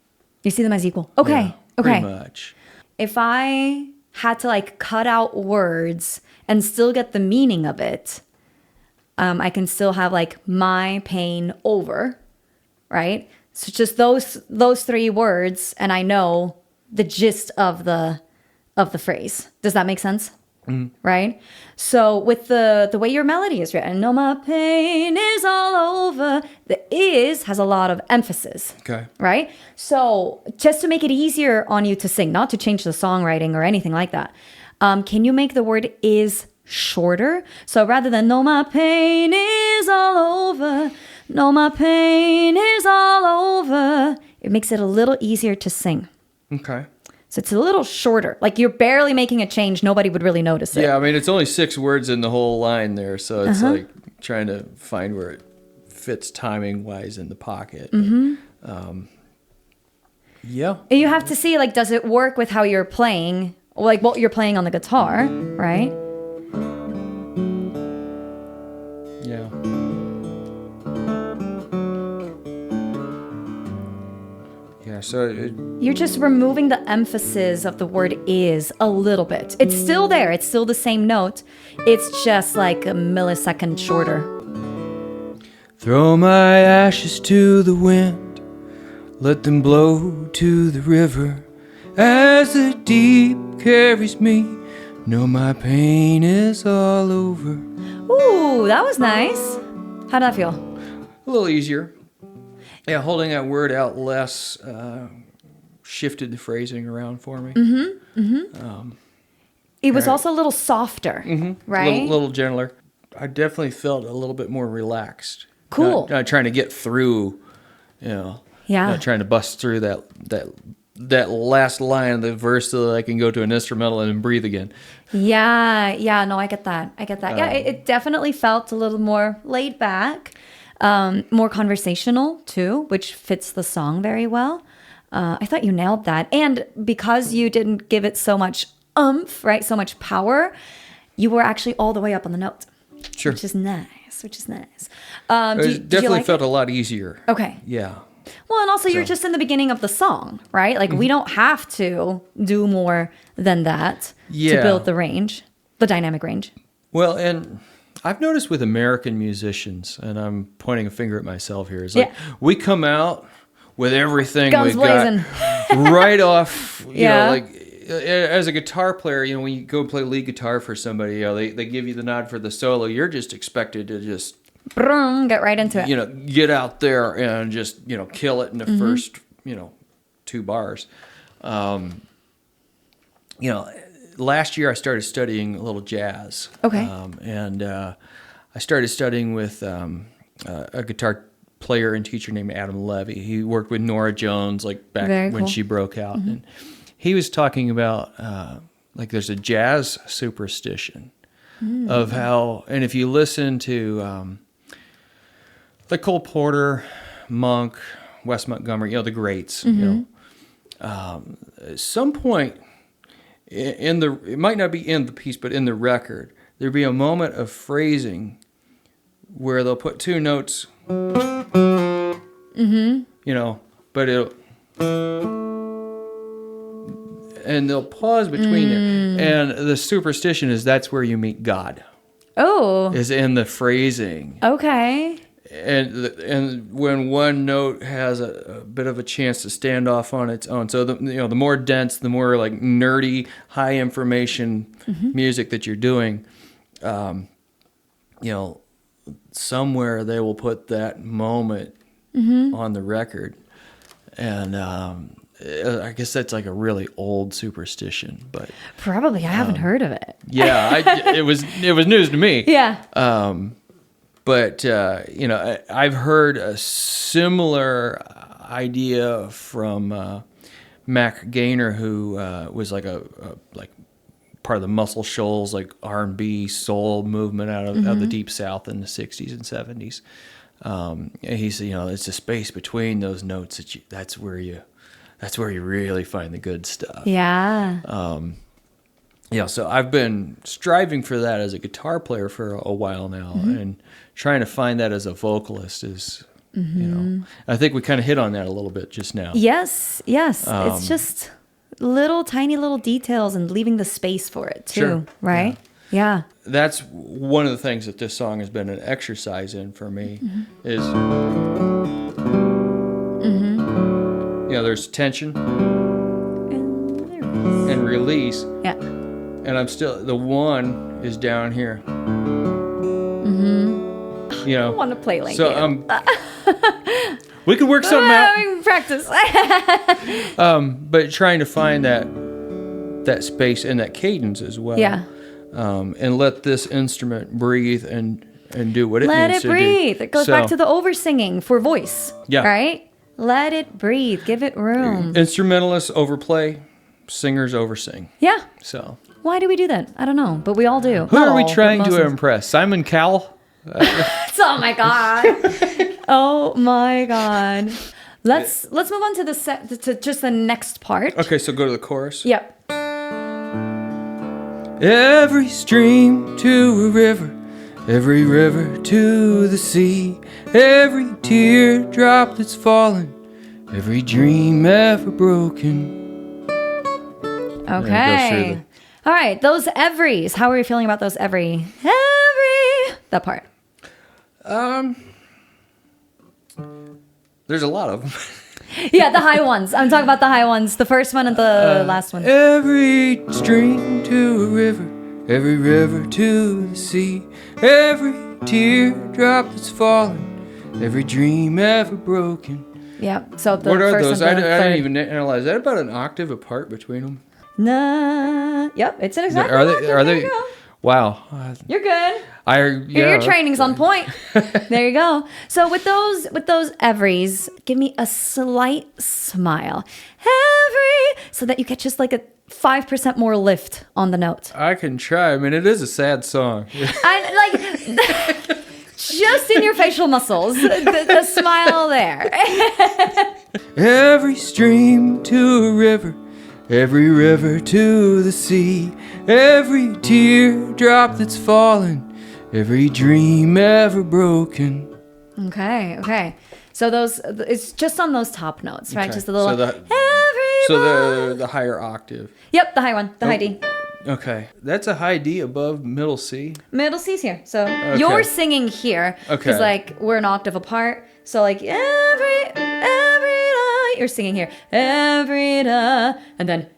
You see them as equal. Okay. Yeah, okay. Pretty much. If I had to like cut out words and still get the meaning of it, I can still have like my pain over, right? So just those 3 words, and I know the gist of the phrase. Does that make sense? Mm-hmm. Right? So with the way your melody is written, no, my pain is all over, the is has a lot of emphasis. Okay. Right? So just to make it easier on you to sing, not to change the songwriting or anything like that, can you make the word is shorter? So rather than no, my pain is all over, no, my pain is all over, it makes it a little easier to sing. Okay. So it's a little shorter. Like you're barely making a change. Nobody would really notice it. Yeah, I mean, it's only 6 words in the whole line there. So it's like trying to find where it fits timing-wise in the pocket. Mm-hmm. But, yeah. And you have to see, like, does it work with how you're playing? Like what you're playing on the guitar, right? Yeah. Yeah, so you're just removing the emphasis of the word is a little bit. It's still there. It's still the same note. It's just like a millisecond shorter. throw my ashes to the wind, let them blow to the river as the deep carries me. Know my pain is all over. Ooh, that was nice. How'd that feel? A little easier. Yeah, holding that word out less shifted the phrasing around for me. Mm-hmm. Mm-hmm. It was also a little softer, right? A little gentler. I definitely felt a little bit more relaxed. Cool. Not trying to get through, Yeah. Not trying to bust through that last line of the verse so that I can go to an instrumental and breathe again. Yeah. No, I get that. Yeah, it definitely felt a little more laid back. More conversational too, which fits the song very well. I thought you nailed that. And because you didn't give it so much oomph, right? So much power, you were actually all the way up on the note. Sure. Which is nice. It definitely felt a lot easier. Okay. Yeah. Well, and also you're just in the beginning of the song, right? Like we don't have to do more than that to build the range, the dynamic range. Well, and I've noticed with American musicians, and I'm pointing a finger at myself here, is like we come out with everything Guns we blazing. got right off. You know, like as a guitar player, you know, when you go play lead guitar for somebody, you know, they give you the nod for the solo. You're just expected to just get right into it. You know, get out there and just kill it in the first 2 bars. Last year I started studying a little jazz. Okay. And I started studying with a guitar player and teacher named Adam Levy. He worked with Nora Jones like back when she broke out. And he was talking about like there's a jazz superstition of how, and if you listen to like Cole Porter, Monk, Wes Montgomery, the greats, at some point it might not be in the piece, but in the record, there'd be a moment of phrasing where they'll put two notes. You know, but and they'll pause between it. And the superstition is that's where you meet God. Oh. Is in the phrasing. Okay. And when one note has a bit of a chance to stand off on its own, so the more dense, the more like nerdy, high information music that you're doing, somewhere they will put that moment on the record, and I guess that's like a really old superstition, but probably I haven't heard of it. Yeah, it was news to me. Yeah. But I've heard a similar idea from Mac Gaynor, who was like a part of the Muscle Shoals, like R&B soul movement out of the Deep South in the '60s and '70s. And he said, it's the space between those notes that's where you really find the good stuff. Yeah. So I've been striving for that as a guitar player for a while now, and trying to find that as a vocalist is, I think we kind of hit on that a little bit just now. Yes. It's just tiny little details and leaving the space for it too, sure. right? Yeah. That's one of the things that this song has been an exercise in for me is, there's tension and release. Yeah. And I'm still, the one is down here. I want to play like so, you. We could work something out. We can practice. But trying to find that space and that cadence as well. Yeah. And let this instrument breathe and do what it Let needs it to breathe. do. It goes back to the over-singing for voice. Yeah. Right? Let it breathe. Give it room. Instrumentalists overplay, singers oversing. Yeah. So why do we do that? I don't know, but we all do. Who are we trying to impress? Simon Cowell? Oh my god. Oh my god. Let's move on to to just the next part. Okay, so go to the chorus. Yep. Every stream to a river, every river to the sea, every teardrop that's fallen, every dream ever broken. Okay. All right, those everys. How are you feeling about those every? That part. There's a lot of them. Yeah, the high ones. I'm talking about the high ones. The first one and the last one. Every stream to a river, every river to the sea, every teardrop that's fallen, every dream ever broken. Yeah. So the what are first those? And I the didn't third. even analyze. Is that about an octave apart between them? Nah. Yep. It's an exact. Are they? Wow. You're good. Yeah, Your training's on point. There you go. So with those everys, give me a slight smile. Every, so that you get just like a 5% more lift on the note. I can try. I mean, it is a sad song. Just in your facial muscles, the smile there. Every stream to a river, every river to the sea, every teardrop that's fallen, every dream ever broken. Okay. So it's just on those top notes, right? Okay. Just a little. So the higher octave. Yep, the high one, the high D. Okay, that's a high D above middle C. Middle C's here. So you're singing here. Okay. Because we're an octave apart. So every da, you're singing here. Every da, and then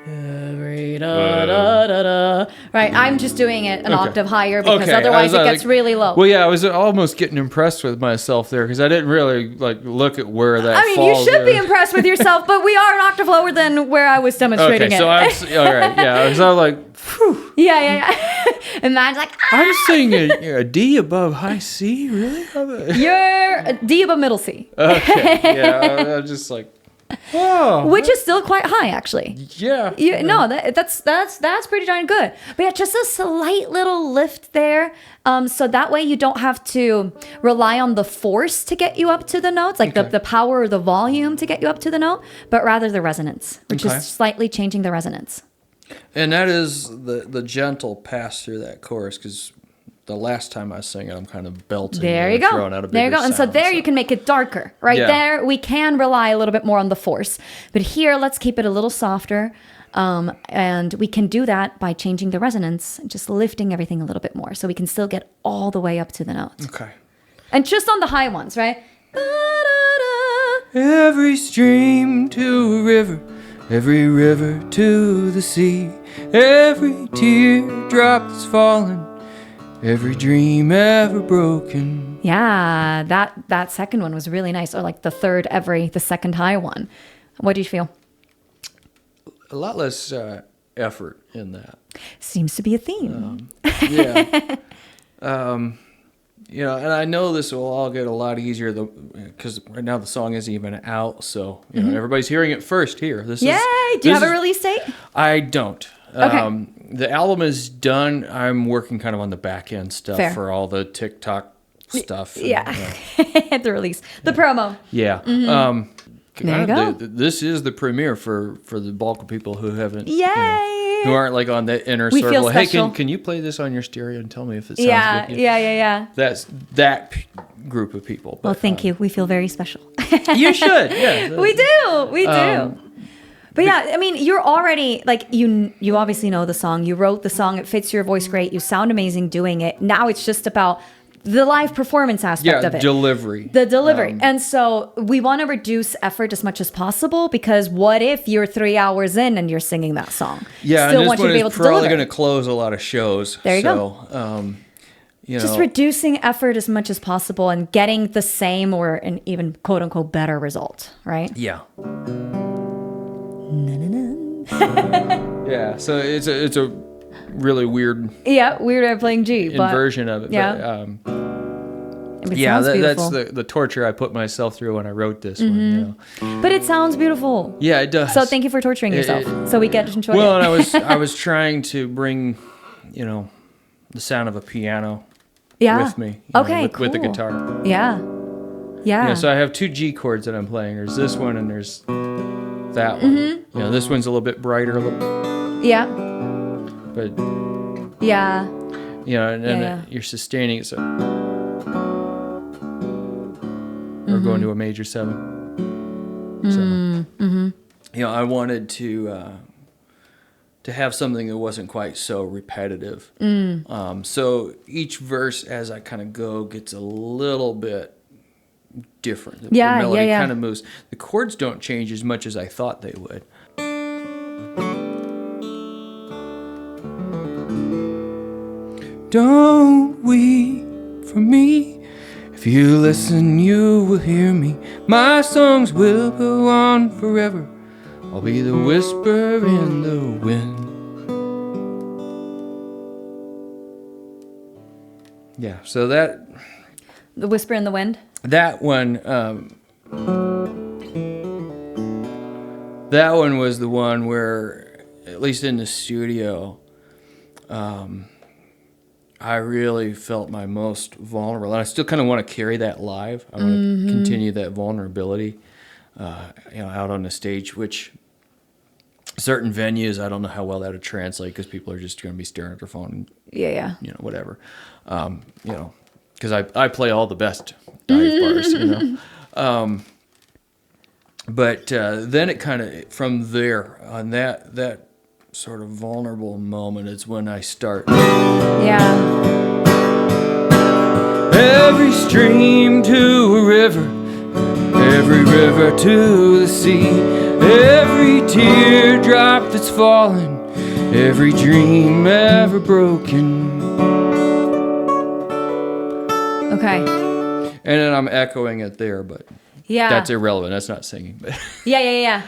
every da da da da. Right. I'm just doing it an octave higher because otherwise it gets really low. Well, yeah, I was almost getting impressed with myself there because I didn't really look at where that. I mean, falls you should in. be impressed with yourself, but we are an octave lower than where I was demonstrating okay, so it. all right, yeah. I was all like, whew. Yeah. And Matt's like, I'm singing a D above high C, really? You're a D above middle C. Okay, yeah, I was just like, whoa. Which is still quite high, actually. Yeah. No, that's pretty darn good. But yeah, just a slight little lift there. So that way you don't have to rely on the force to get you up to the notes, like the power or the volume to get you up to the note, but rather the resonance, which is slightly changing the resonance. And that is the gentle pass through that chorus because the last time I sing it, I'm kind of belting. There you and go. Throwing out a There you bigger go. And so sound, there you can make it darker, right? Yeah. There we can rely a little bit more on the force. But here, let's keep it a little softer. And we can do that by changing the resonance, just lifting everything a little bit more. So we can still get all the way up to the notes. Okay. And just on the high ones, right? Every stream to a river, every river to the sea, every teardrop that's fallen, every dream ever broken. Yeah, that second one was really nice. Or like the second high one. What do you feel? A lot less effort in that. Seems to be a theme. Yeah. You know, and I know this will all get a lot easier because right now the song isn't even out, so you know everybody's hearing it first here. Yay! Do you have a release date? I don't. Okay. The album is done. I'm working kind of on the back end stuff Fair. for all the TikTok stuff. Yeah. The release. The promo. Yeah. There you go. This is the premiere for the bulk of people who haven't. Yay! You know, who aren't like on the inner We feel circle. Hey, special. can you play this on your stereo and tell me if it sounds Yeah, good? yeah. That's that group of people. But, Well, thank you. We feel very special. You should. Yeah. We do. But yeah, I mean, you're already like you obviously know the song. You wrote the song. It fits your voice great. You sound amazing doing it. Now it's just about the live performance aspect of it. Delivery. The delivery. And so we want to reduce effort as much as possible because what if you're 3 hours in and you're singing that song? Yeah, Still and want this you to one be able is to probably deliver. going to close a lot of shows. There you go. You know, Just reducing effort as much as possible and getting the same or an even quote unquote better result, right? yeah. Yeah. So it's a really weird Yeah, weird at playing G, but inversion of it. yeah. But, it yeah, sounds that's beautiful. the torture I put myself through when I wrote this one. You know? But it sounds beautiful. Yeah, it does. So thank you for torturing yourself so we get to enjoy Well, it. and I was trying to bring, you know, the sound of a piano Yeah. with me. You know, Okay, with the cool. guitar. Yeah. Yeah. Yeah, so I have 2 G chords that I'm playing. There's this one and there's that one. You know, this one's a little bit brighter, Yeah. but Yeah. you know, and then Yeah. you're sustaining it. So, or going to a major 7. So, you know, I wanted to have something that wasn't quite so repetitive. So each verse, as I kind of go, gets a little bit different. Yeah, the melody yeah. kind of moves. The chords don't change as much as I thought they would. Don't weep for me. If you listen, you will hear me. My songs will go on forever. I'll be the whisper in the wind. Yeah, so that The Whisper in the Wind. one that one was the one where, at least in the studio, I really felt my most vulnerable. And I still kind of want to carry that live. I want to continue that vulnerability, you know, out on the stage, which certain venues, I don't know how well that would translate because people are just going to be staring at their phone and, Yeah. you know, whatever. You know, because I play all the best dive bars, you know. But then it kind of, from there, on that sort of vulnerable moment is when I start. Yeah. Every stream to a river, every river to the sea, every teardrop that's fallen, every dream ever broken. Okay. And then I'm echoing it there, but Yeah. that's irrelevant. That's not singing. But Yeah.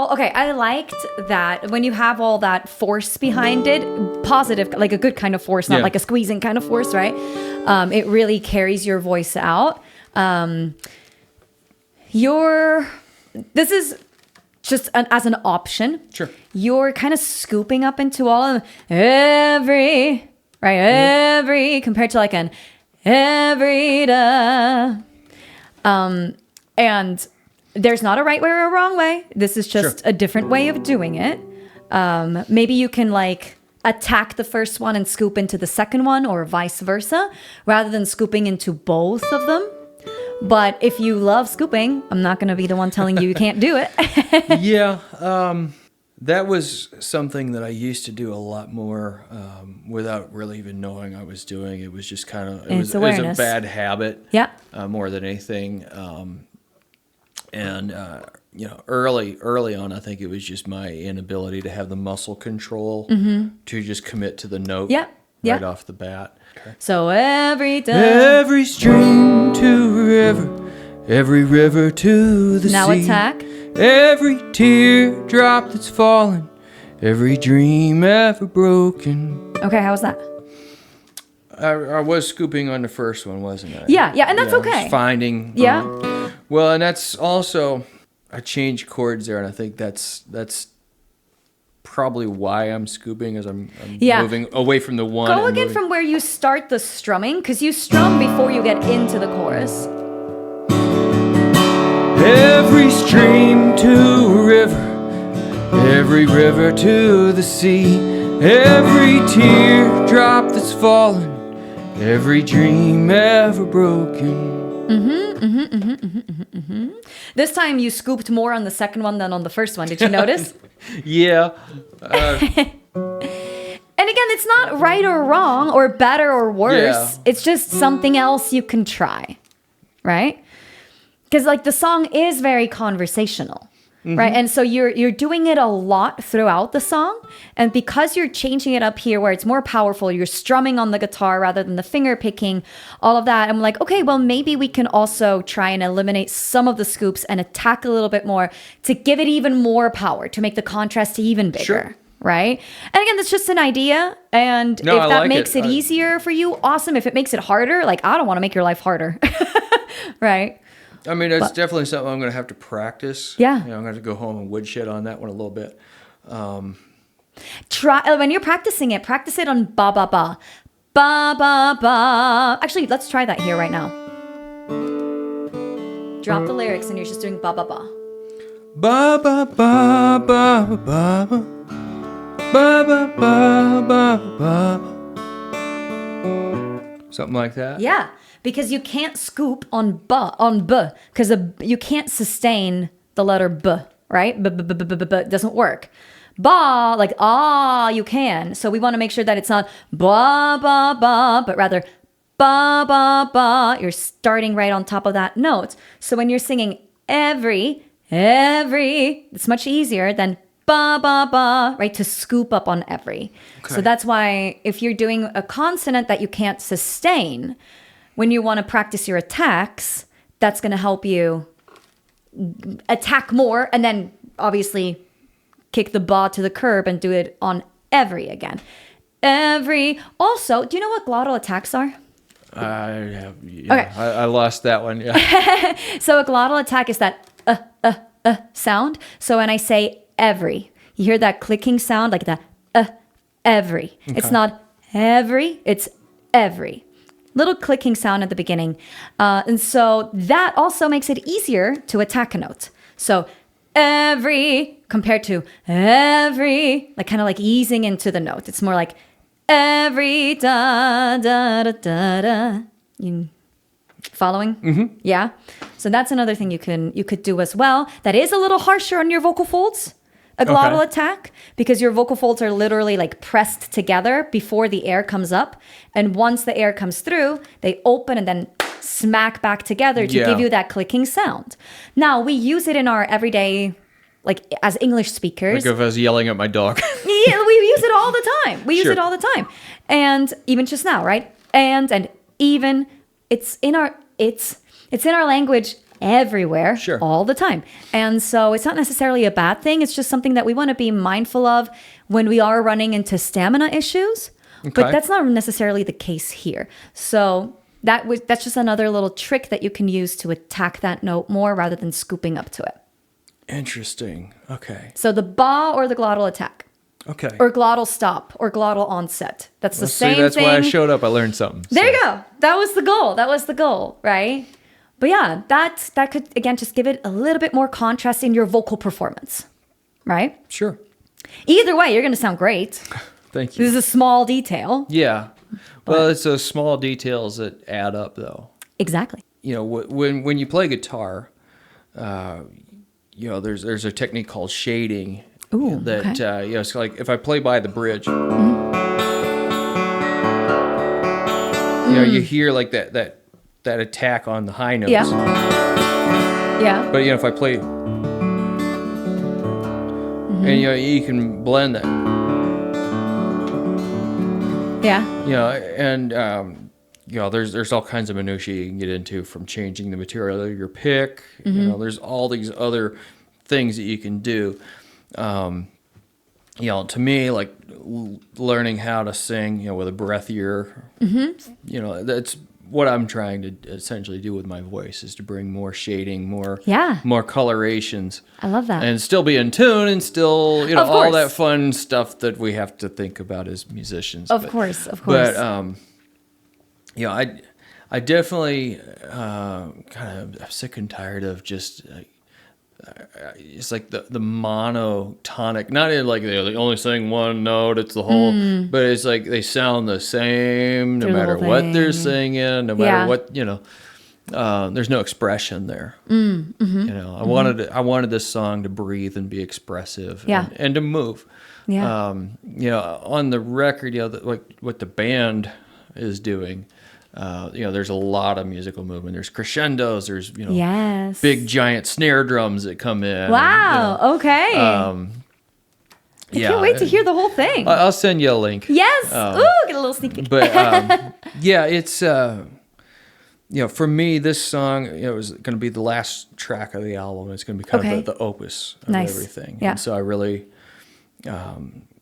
Okay, I liked that when you have all that force behind it, positive, like a good kind of force, not Yeah. like a squeezing kind of force, right? It really carries your voice out. This is just as an option. Sure. You're kind of scooping up into all of every, compared to like an every da. And there's not a right way or a wrong way. This is just Sure. a different way of doing it. Maybe you can attack the first one and scoop into the second one, or vice versa, rather than scooping into both of them. But if you love scooping, I'm not going to be the one telling you can't do it. Yeah, that was something that I used to do a lot more without really even knowing I was doing. It was just kind of, it was a bad habit. Yeah. More than anything. Early on, I think it was just my inability to have the muscle control to just commit to the note right off the bat. Okay. So every stream to a river, every river to the sea. Now attack. Every teardrop that's fallen, every dream ever broken. Okay, how was that? I was scooping on the first one, wasn't I? Yeah, and that's okay. Just finding. Yeah. Well, and that's also, I changed chords there, and I think that's probably why I'm scooping, as I'm moving away from the one. Go again from where you start the strumming, because you strum before you get into the chorus. Every stream to a river, every river to the sea, every teardrop that's fallen, every dream ever broken. This time you scooped more on the second one than on the first one. Did you notice? Yeah. And again, it's not right or wrong or better or worse. Yeah. It's just something else you can try, right? Because like the song is very conversational, right? And so you're doing it a lot throughout the song. And because you're changing it up here where it's more powerful, you're strumming on the guitar rather than the finger picking, all of that. I'm like, okay, well, maybe we can also try and eliminate some of the scoops and attack a little bit more to give it even more power, to make the contrast even bigger. Sure. Right? And again, that's just an idea. And No, if I that like makes it. it easier for you, awesome. If it makes it harder, like, I don't want to make your life harder. Right? I mean, it's definitely something I'm going to have to practice. Yeah. I'm going to have to go home and woodshed on that one a little bit. Try when you're practicing it, practice it on ba ba ba. Ba ba ba. Actually, let's try that here right now. Drop the lyrics and you're just doing ba ba ba. Ba ba ba ba ba ba ba ba ba ba ba. Something like that. Yeah, because you can't scoop on b, because you can't sustain the letter b, right? B it doesn't work. Ba, like you can. So we want to make sure that it's not ba ba ba, but rather ba ba ba. You're starting right on top of that note. So when you're singing every, it's much easier than ba ba ba, right? To scoop up on every. Okay. So that's why if you're doing a consonant that you can't sustain, when you want to practice your attacks, that's going to help you attack more, and then obviously kick the ba to the curb and do it on every again. Every. Also, do you know what glottal attacks are? I have. Yeah, Okay. I lost that one. Yeah. So a glottal attack is that sound. So when I say every, you hear that clicking sound like that every. Okay. It's not every, it's every. Little clicking sound at the beginning. And so that also makes it easier to attack a note. So every compared to every, like kind of like easing into the note. It's more like every da da da da da. You following? Mm-hmm. Yeah. So that's another thing you could do as well. That is a little harsher on your vocal folds. A glottal attack, because your vocal folds are literally like pressed together before the air comes up. And once the air comes through, they open and then smack back together to give you that clicking sound. Now, we use it in our everyday, like as English speakers. Like if I was yelling at my dog. Yeah, we use it all the time. We use it all the time. And even just now, right? And even it's in our language everywhere, all the time. And so it's not necessarily a bad thing. It's just something that we want to be mindful of when we are running into stamina issues. Okay. But that's not necessarily the case here. So that's just another little trick that you can use to attack that note more rather than scooping up to it. Interesting. Okay. So the ba or the glottal attack. Okay. Or glottal stop or glottal onset. That's the same thing. That's why I showed up. I learned something. There you go. That was the goal, right? But yeah, that could, again, just give it a little bit more contrast in your vocal performance, right? Sure. Either way, you're going to sound great. Thank you. This is a small detail. Yeah. Well, it's those small details that add up, though. Exactly. You know, when you play guitar, you know, there's a technique called shading. Ooh, that okay. you know, it's like if I play by the bridge, you know, you hear like that attack on the high notes. Yeah. Yeah. But you know, if I play, and you know, you can blend that. Yeah. You know, and you know, there's all kinds of minutiae you can get into, from changing the material of your pick. You know, there's all these other things that you can do. You know, to me, like learning how to sing, you know, with a breathier, you know, that's what I'm trying to essentially do with my voice, is to bring more shading, more colorations. I love that. And still be in tune, and still, you know, Of all course. that fun stuff that we have to think about as musicians. Of course. But you know, I definitely kind of sick and tired of just it's like the monotonic, not in like they only sing one note, it's the whole, but it's like they sound the same no Through the matter whole what they're thing. singing, no matter what, you know. There's no expression there. You know, I wanted this song to breathe and be expressive, and to move. Yeah. You know, on the record, you know, like what the band is doing. You know, there's a lot of musical movement. There's crescendos. There's, you know, Yes. big giant snare drums that come in. Wow. And, Okay. I Can't wait to hear the whole thing. I'll send you a link. Yes. Ooh, get a little sneak peek. But yeah, it's you know, for me, this song, you know, is going to be the last track of the album. It's going to be kind of the opus of everything. Yeah. And so I really, you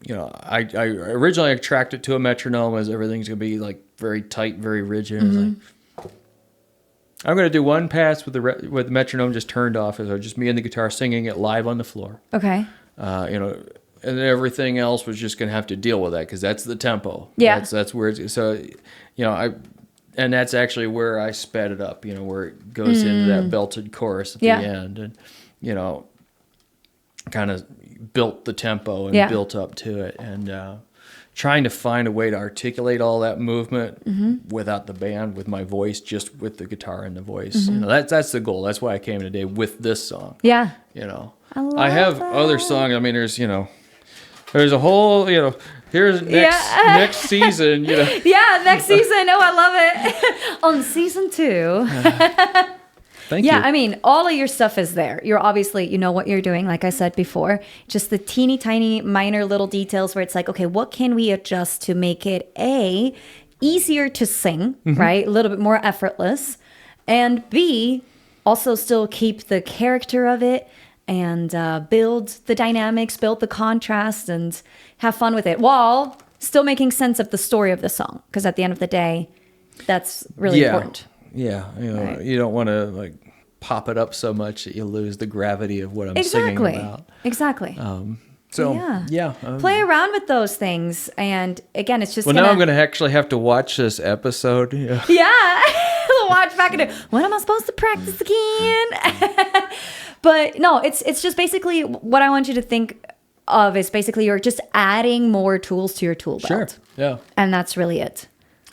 know, I originally tracked it to a metronome, as everything's going to be like very tight, very rigid. I was like, I'm going to do one pass with the metronome just turned off, as just me and the guitar singing it live on the floor. Okay. You know, and then everything else was just going to have to deal with that, because that's the tempo. Yeah. That's where it's, so, you know, and that's actually where I sped it up, you know, where it goes into that belted chorus at the end, and, you know, kind of built the tempo and built up to it, and trying to find a way to articulate all that movement without the band, with my voice, just with the guitar and the voice. You know, that's the goal. That's why I came today with this song. Yeah. You know, I have other songs. I mean, there's, you know, there's a whole, you know, here's next season, you know. Yeah, next season. Oh, I love it. On season 2. Thank you. Yeah, I mean, all of your stuff is there. You're obviously, you know what you're doing, like I said before. Just the teeny tiny minor little details where it's like, okay, what can we adjust to make it easier to sing, right? A little bit more effortless. And B, also still keep the character of it, and build the dynamics, build the contrast, and have fun with it, while still making sense of the story of the song. Because at the end of the day, that's really important. Yeah, you know, you don't want to like pop it up so much that you lose the gravity of what I'm singing about. Exactly. So play around with those things, and again, it's just. Well, now I'm going to actually have to watch this episode. Yeah, watch back and do. When am I supposed to practice again? But no, it's just basically what I want you to think of is basically you're just adding more tools to your tool belt. Sure. Yeah. And that's really it.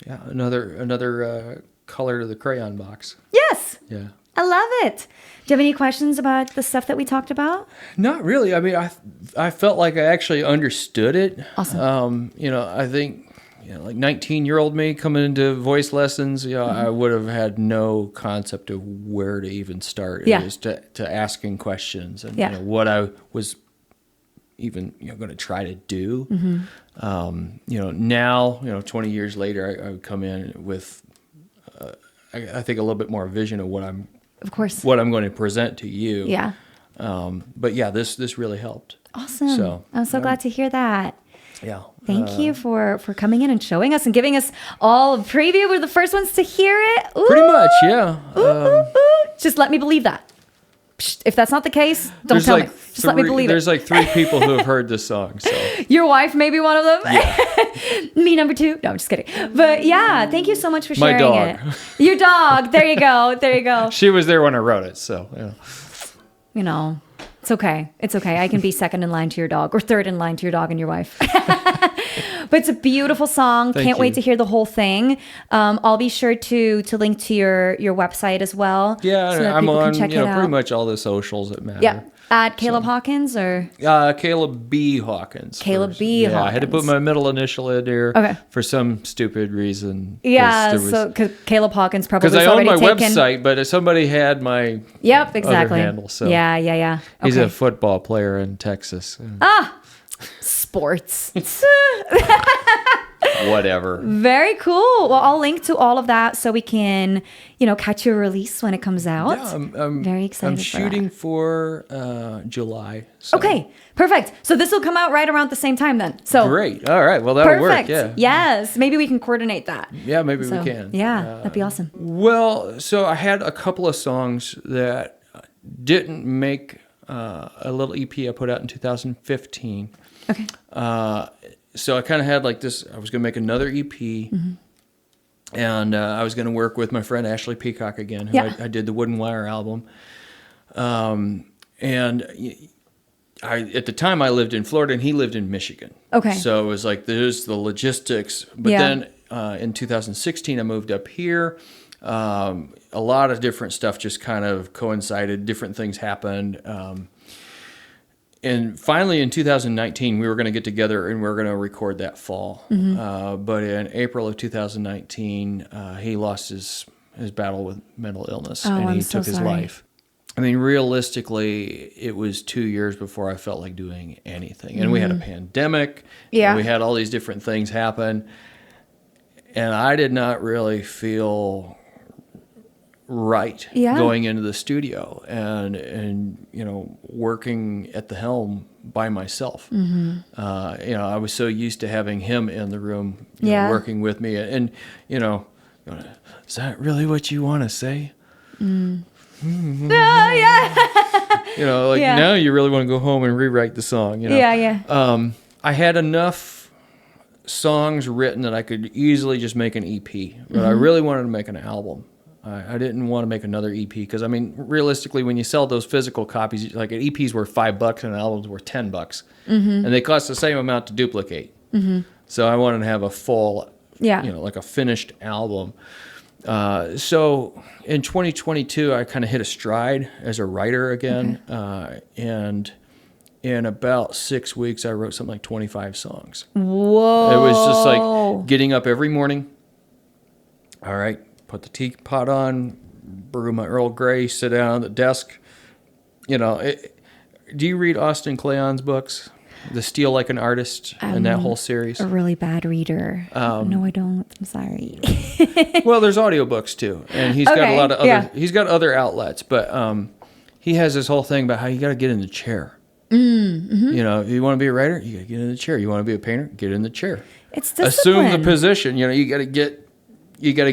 Yeah. Another color to the crayon box. Yes. Yeah. I love it. Do you have any questions about the stuff that we talked about? Not really. I mean, I felt like I actually understood it. Awesome. You know, I think, you know, like 19-year-old me coming into voice lessons, you know, I would have had no concept of where to even start. Yeah. It was to asking questions, and you know, what I was even, you know, going to try to do. You know, now, you know, 20 years later, I would come in with, I think, a little bit more vision of what I'm going to present to you. Yeah. But yeah, this really helped. Awesome. So I'm so glad to hear that. Yeah. Thank you for coming in and showing us and giving us all a preview. We're the first ones to hear it. Ooh. Pretty much, yeah. Just let me believe that. If that's not the case, don't tell me. Just let me believe There's like 3 people who have heard this song. So your wife may be one of them. Yeah. Me number 2. No, I'm just kidding. But yeah, thank you so much for sharing My dog. it. Your dog. There you go. There you go. She was there when I wrote it, so yeah. You know, It's okay. It's okay. I can be second in line to your dog or third in line to your dog and your wife. But it's a beautiful song. Thank Can't wait you. to hear the whole thing. I'll be sure to link to your website as well. Yeah, so that I'm people on can check it pretty out. much all the socials that matter. Yeah. At Caleb Hawkins or Caleb B. Hawkins. Caleb first. B. Yeah, I had to put Hawkins. my middle initial in there Okay. for some stupid reason. Yeah, so cause Caleb Hawkins probably because I own already my taken. website, but somebody had my Yep, exactly. other handle. So Yeah. he's Okay. a football player in Texas. Sports. Whatever. Very cool. Well, I'll link to all of that so we can, catch your release when it comes out. Yeah, I'm very excited. I'm for shooting that. for July. So. Okay, perfect. So this will come out right around the same time then. So Great. All right. Well, that'll perfect. work. Yeah. Yes. Maybe we can coordinate that. Yeah, maybe So, we can. Yeah, that'd be awesome. Well, so I had a couple of songs that didn't make a little EP I put out in 2015. Okay. So I kind of had like this, I was going to make another EP, Mm-hmm. and I was going to work with my friend Ashley Peacock again, who Yeah. I did the Wooden Wire album. And at the time I lived in Florida and he lived in Michigan. Okay. So it was like, there's the logistics. But Yeah. then in 2016, I moved up here. A lot of different stuff just kind of coincided. Different things happened. And finally, in 2019, we were going to get together and we were going to record that fall. Mm-hmm. But in April of 2019, he lost his battle with mental illness, and I'm he so took his sorry. life. I mean, realistically, it was 2 years before I felt like doing anything. And we had a pandemic. Mm-hmm. Yeah. And we had all these different things happen. And I did not really feel right Yeah. going into the studio and working at the helm by myself. Mm-hmm. I was so used to having him in the room Yeah. working with me, and is that really what you want to say? Yeah. Yeah. Now you really want to go home and rewrite the song. Yeah. I had enough songs written that I could easily just make an EP, but I really wanted to make an album. I didn't want to make another EP because, I mean, realistically, when you sell those physical copies, like an EP's worth $5 and an album's worth $10, and they cost the same amount to duplicate. So I wanted to have a full, like a finished album. So in 2022, I kind of hit a stride as a writer again, and in about 6 weeks, I wrote something like 25 songs. Whoa. It was just like getting up every morning. All right, put the teapot on, brew my Earl Grey, sit down at the desk. Do you read Austin Kleon's books? The Steal Like an Artist and that whole series? A really bad reader. No, I don't. I'm sorry. Well, there's audiobooks too. And he's got a lot of other he's got other outlets, but he has this whole thing about how you got to get in the chair. If you want to be a writer, you got to get in the chair. You want to be a painter, get in the chair. It's discipline. Assume the position. You got to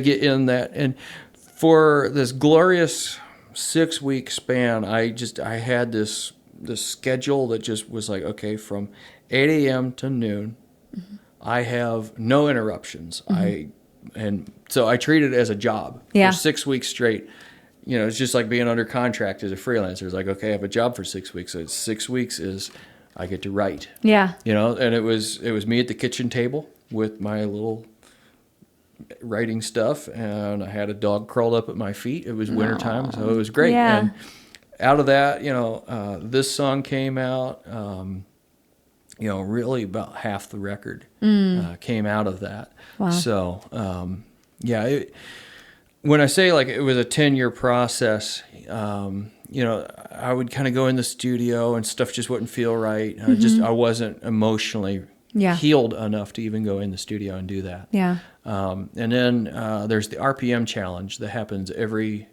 get in that. And for this glorious 6-week span, I had this schedule that just was like, okay, from 8 a.m. to noon, I have no interruptions. And so I treat it as a job for 6 weeks straight. It's just like being under contract as a freelancer. It's like, okay, I have a job for 6 weeks. So 6 weeks is I get to write. Yeah. And it was me at the kitchen table with my little writing stuff, and I had a dog curled up at my feet. It was wintertime, so it was great. Yeah. And out of that, this song came out, really about half the record came out of that. Wow. So, when I say like it was a 10-year process, I would kind of go in the studio and stuff just wouldn't feel right. I wasn't emotionally healed enough to even go in the studio and do that. Yeah. And then there's the RPM challenge that happens every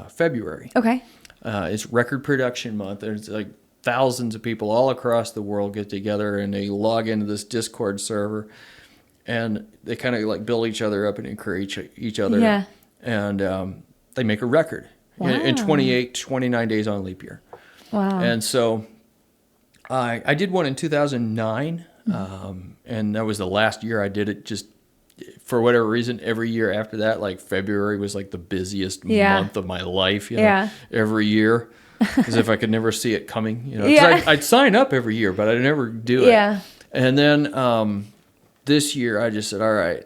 February. Okay. It's record production month. There's like thousands of people all across the world get together and they log into this Discord server, and they kind of like build each other up and encourage each other. Yeah. And they make a record in 29 days on leap year. Wow. And so I did one in 2009, and that was the last year I did it. Just for whatever reason, every year after that, like February was like the busiest month of my life. Every year. as if I could never see it coming. 'Cause Yeah. I'd sign up every year, but I'd never do it. Yeah. And then this year, I just said, all right,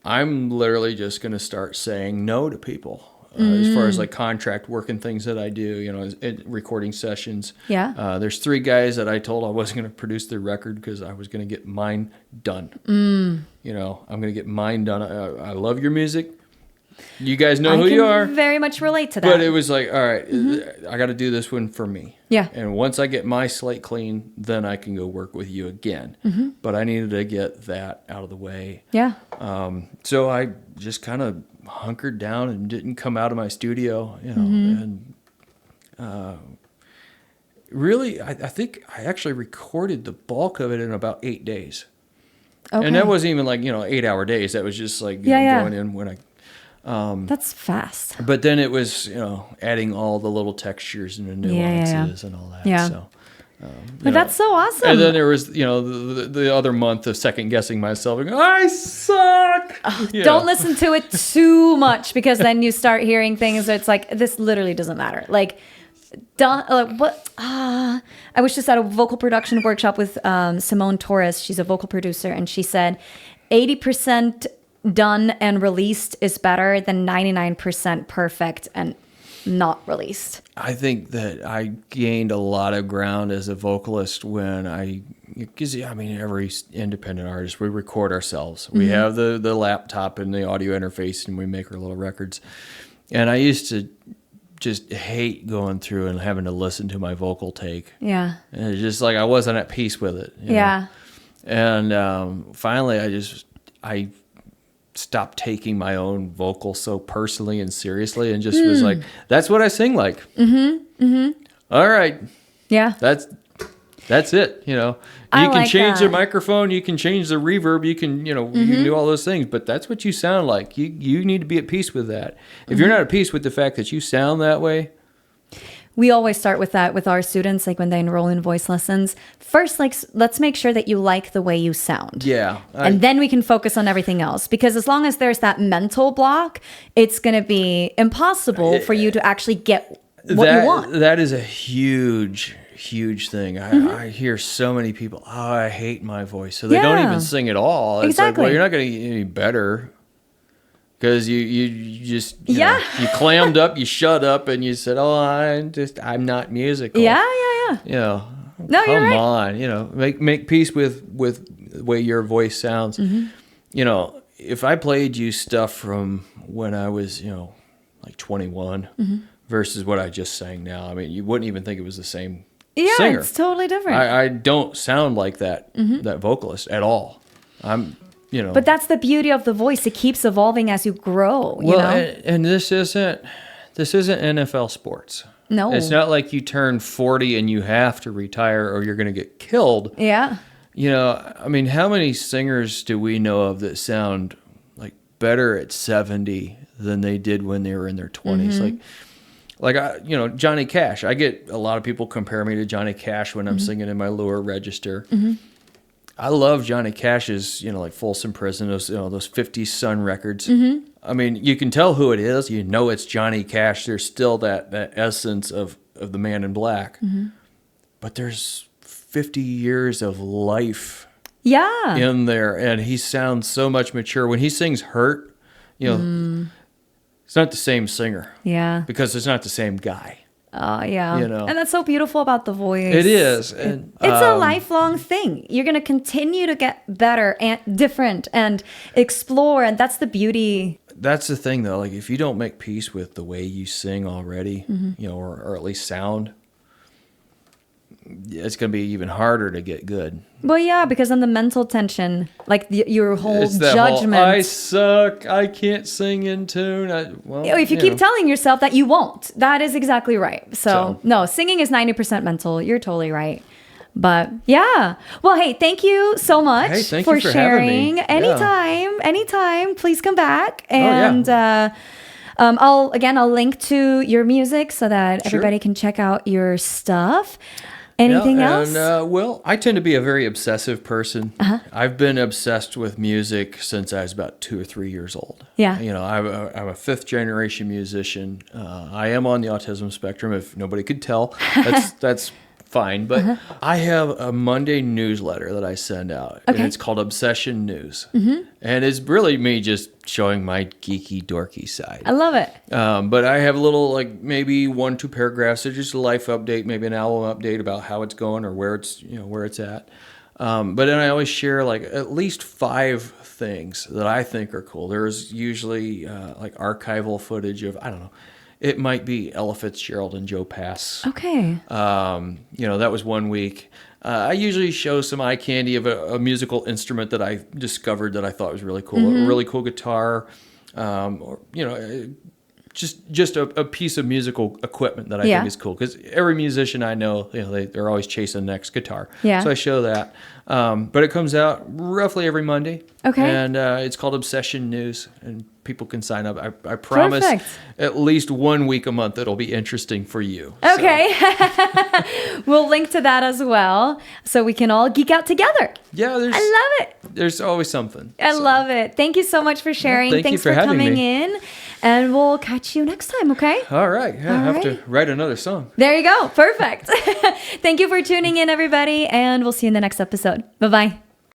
I'm literally just going to start saying no to people. As far as like contract work and things that I do, recording sessions. Yeah. There's 3 guys that I told I wasn't going to produce their record because I was going to get mine done. I'm going to get mine done. I love your music. You guys know who you are. I can very much relate to that. But it was like, all right, I got to do this one for me. Yeah. And once I get my slate clean, then I can go work with you again. But I needed to get that out of the way. Yeah. So I just kind of hunkered down and didn't come out of my studio, and really, I think I actually recorded the bulk of it in about 8 days. Okay. And that wasn't even like, 8-hour days. That was just like going in when I... That's fast. But then it was, adding all the little textures and the nuances and all that. Yeah. So, But that's so awesome. and then there was, the other month of second guessing myself. And going, I suck. Don't listen to it too much, because then you start hearing things that it's like, this literally doesn't matter. Like, what? I was just at a vocal production workshop with Simone Torres. She's a vocal producer, and she said 80% done and released is better than 99% perfect and not released. I think that I gained a lot of ground as a vocalist because every independent artist, we record ourselves. We have the laptop and the audio interface, and we make our little records. And I used to just hate going through and having to listen to my vocal take. Yeah. And it's just like I wasn't at peace with it. Yeah. And finally, I stopped taking my own vocal so personally and seriously, and just was like, that's what I sing like. All right. Yeah. That's it. You I can like change that. the microphone, you can change the reverb, you can, you can do all those things, but that's what you sound like. You need to be at peace with that. If you're not at peace with the fact that you sound that way. We always start with that with our students, like when they enroll in voice lessons. First, let's make sure that you like the way you sound. Yeah. And then we can focus on everything else. Because as long as there's that mental block, it's going to be impossible for you to actually get what you want. That is a huge thing. I hear so many people, I hate my voice. So they don't even sing at all. It's Exactly. like, well, you're not going to get any better. Because you just you clammed up, you shut up, and you said, "Oh, I'm not musical." Yeah. No, you're right. Come on, make peace with the way your voice sounds. If I played you stuff from when I was like 21 versus what I just sang now, I mean, you wouldn't even think it was the same singer. It's totally different. I don't sound like that vocalist at all. But that's the beauty of the voice. It keeps evolving as you grow. And this isn't NFL sports. No. It's not like you turn 40 and you have to retire or you're going to get killed. Yeah. How many singers do we know of that sound like better at 70 than they did when they were in their 20s? Like Johnny Cash. I get a lot of people compare me to Johnny Cash when I'm singing in my lower register. I love Johnny Cash's, like Folsom Prison, those 50s Sun records. I mean, you can tell who it is. It's Johnny Cash. There's still that essence of the Man in Black. But there's 50 years of life in there, and he sounds so much mature. When he sings Hurt, it's not the same singer. Yeah. Because it's not the same guy. Yeah. And that's so beautiful about the voice. It is. And, it's a lifelong thing. You're going to continue to get better and different and explore. And that's the beauty. That's the thing, though. Like, if you don't make peace with the way you sing already, or at least sound, it's going to be even harder to get good. Well, yeah, because then the mental tension, like your whole It's that judgment. I suck. I can't sing in tune. If you keep telling yourself that, you won't. That is exactly right. So, no, singing is 90% mental. You're totally right. But yeah. Well, hey, thank you so much for sharing. Anytime, please come back. And I'll link to your music so that everybody can check out your stuff. Anything Yeah, else? And, well, I tend to be a very obsessive person. Uh-huh. I've been obsessed with music since I was about 2 or 3 years old. Yeah. I'm a fifth generation musician. I am on the autism spectrum. If nobody could tell, that's fine. But I have a Monday newsletter that I send out, and it's called Obsession News, and it's really me just showing my geeky, dorky side. I love it. But I have a little, like maybe 1-2 paragraphs, so just a life update, maybe an album update about how it's going or where it's at. But then I always share like at least 5 things that I think are cool. There's usually like archival footage of, I don't know, it might be Ella Fitzgerald and Joe Pass. Okay. That was one week. I usually show some eye candy of a musical instrument that I discovered that I thought was really cool. A really cool guitar, or just a piece of musical equipment that I think is cool. Because every musician I know, they're always chasing the next guitar. Yeah. So I show that. But it comes out roughly every Monday. Okay. And it's called Obsession News, and people can sign up. I promise Perfect. at least 1 week a month it'll be interesting for you. Okay. We'll link to that as well so we can all geek out together. Yeah, I love it. there's always something. I love it. Thank you so much for sharing. Thank you Thanks for having coming me. in. And we'll catch you next time, okay? All right. Yeah, I have to right. write another song. There you go. Perfect. Thank you for tuning in, everybody, and we'll see you in the next episode. Bye-bye.